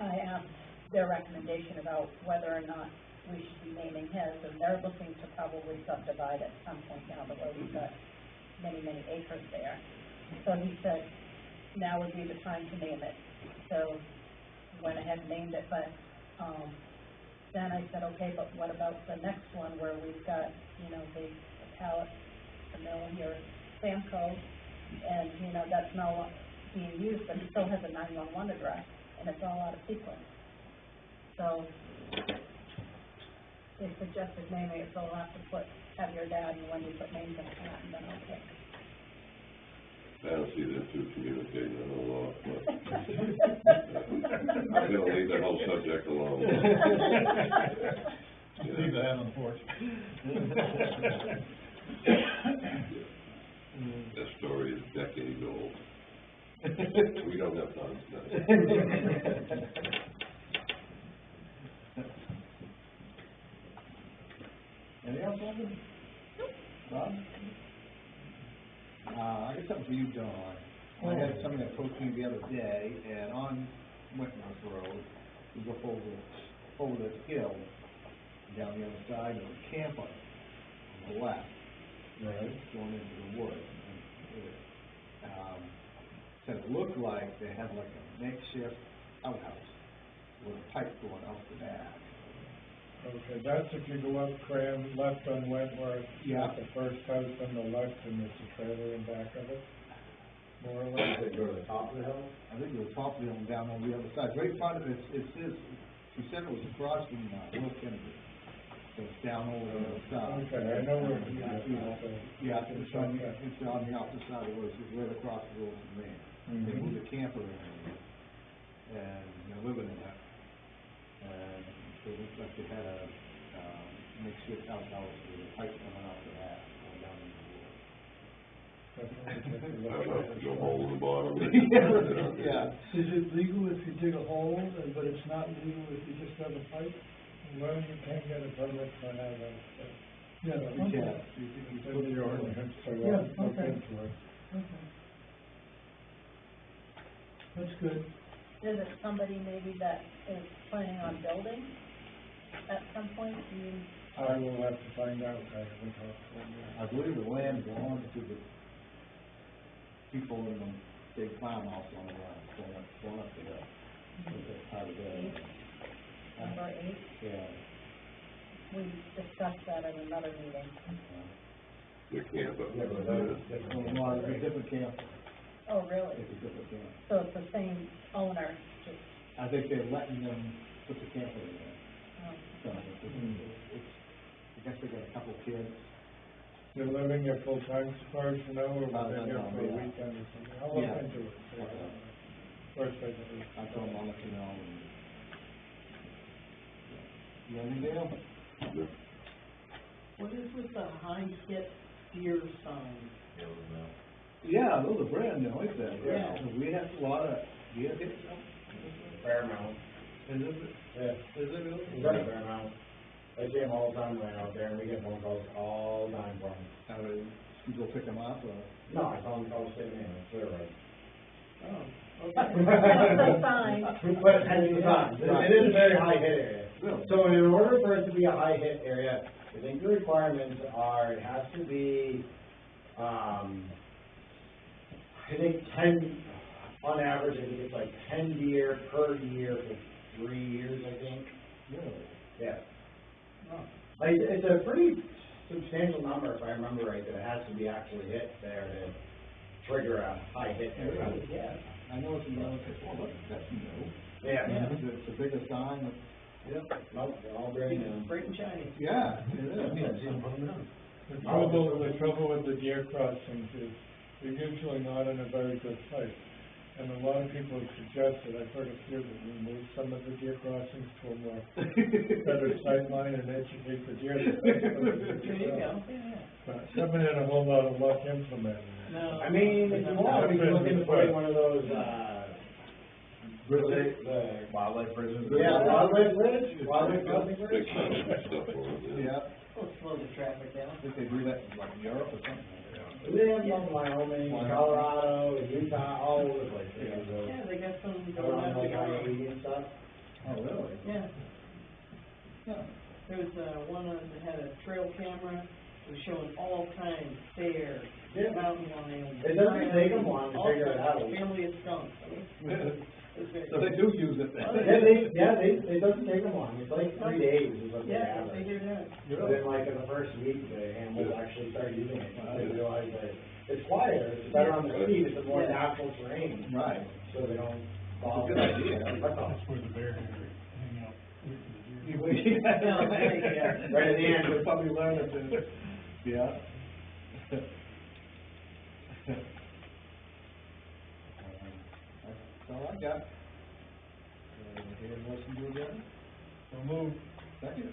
I asked their recommendation about whether or not we should be naming his, and they're looking to probably subdivide at some point down the road. We've got many, many acres there. So he said, now would be the time to name it. So we went ahead and named it, but, then I said, okay, but what about the next one where we've got, the pallet, the mill here, Samco, and, that's no being used, but it still has a 911 address, and it's all out of sequence. So they suggested naming it, so we'll have to have your dad and when you put names in it, and then okay. I don't see them two communicating a whole lot, but I'm gonna leave that whole subject alone. Leave that on the porch. That story is decades old. We don't have time tonight. Anything else, Evan? Bob? I got something for you, Don. I had somebody that approached me the other day, and on Wentworth Road, you go over this hill, down the other side, there's a camper on the left. Right. Going into the woods. And it, said it looked like they had like a makeshift outhouse with a pipe going out the back. Okay, that's if you go up Cram, left on Wentworth. Yeah. The first house on the left, and there's a trailer in back of it, more or less. Does it go to the top of the hill? I think it was top of the hill and down on the other side. Right in front of it, it says, she said it was across from, Will Kennedy. So it's down over the other side. Okay, I know where it is, so. Yeah, it's on the opposite side of the road, it's right across the road from me. They moved a camper in there, and they're living in it. And it looks like they had a, makeshift outhouse with a pipe coming out the back, going down into the woods. Definitely take a I look don't know, at it. no hole in the bottom. Yeah. Is it legal if you dig a hole, but it's not legal if you just have a pipe? Well, you can't get a permit for that, so. Yeah, You okay. can, you It's put in the ordinance, so Yeah, I'll look okay. into it. Okay. That's good. Is it somebody maybe that is planning on building at some point? I will have to find out, I haven't talked to them yet. I believe the land belongs to the people in the big farmhouse on the line, going up the hill. That's part of their, Number 8, yeah. we discussed that in another meeting. You can't, but. Yeah, but No, it's a different camp, Oh, really? it's a different camp. So it's the same owner, just, I think they're letting them put the camper in there. So it's, I guess they got a couple kids. They're living there full-time, as far as you know, or I they're here don't know, for a yeah. weekend or something? I'll look Yeah. into it. Okay. First, I can. I told them I'll let you know. And, you got anything else? what is with the high hit deer signs. Yeah, it was, Yeah, those are brand new, like that. Yeah. We have a lot of, deer hits them. Fairmount. Is it, Yeah. is it really? He's got a Fairmount. I see him all the time when I'm out there, and we get phone calls all the time from him. How do you go pick them up, or? No, I call him, state name, it's clear, right? Oh, That's the sign. But hence the sign, it is a very high hit area. Really? So in order for it to be a high hit area, I think the requirements are, it has to be, I think 10, on average, I think it's like 10 deer per year for 3 years, I think. Really? Yeah. Like, it's a pretty substantial number, if I remember right, that it has to be actually hit there to trigger a high hit area. Yeah. I know it's in the, well, that's new. Yeah. It's the biggest sign, of- yeah. Nope, they're all very new. bright and shiny. Yeah, it is. The trouble with the deer crossings is they're usually not in a very good place. And a lot of people have suggested, I've heard a few, that we move some of the deer crossings to a more better sight line and educate the deer. There you go, yeah. But coming in a whole lot of luck implementing it. No. I mean, if you want, we can look into putting one of those, Grizzly, the, wildlife bridges. yeah, wildlife bridge, wildlife crossing Big bridge. signs and stuff on it, yeah. Yeah, It'll slow the traffic down. I think they do that in like Europe or something. We have them in Wyoming, Colorado, Utah, all over the place. Yeah, they got some going Around on like there. I-80 and stuff. Oh, really? Yeah, Yeah. there was, one that had a trail camera, it was showing all kinds, bears, Yeah. mountain lions. It doesn't take them long to all figure it sorts, out. Family of skunks. It's very So they do use it then? It doesn't take them long, it's like 3 days is what they Yeah, average. they do that. Then like in the first week, the animals actually start using it, they realize that it's quieter, it's better on the feet, it's a more Yeah. natural terrain, Right. so they don't That's fall. a good idea. That's all. That's where the bear hang out with the deer. Right at the end. We'll probably learn it then. Yeah. That's all I got. Hear a motion to adjourn? So move. Second.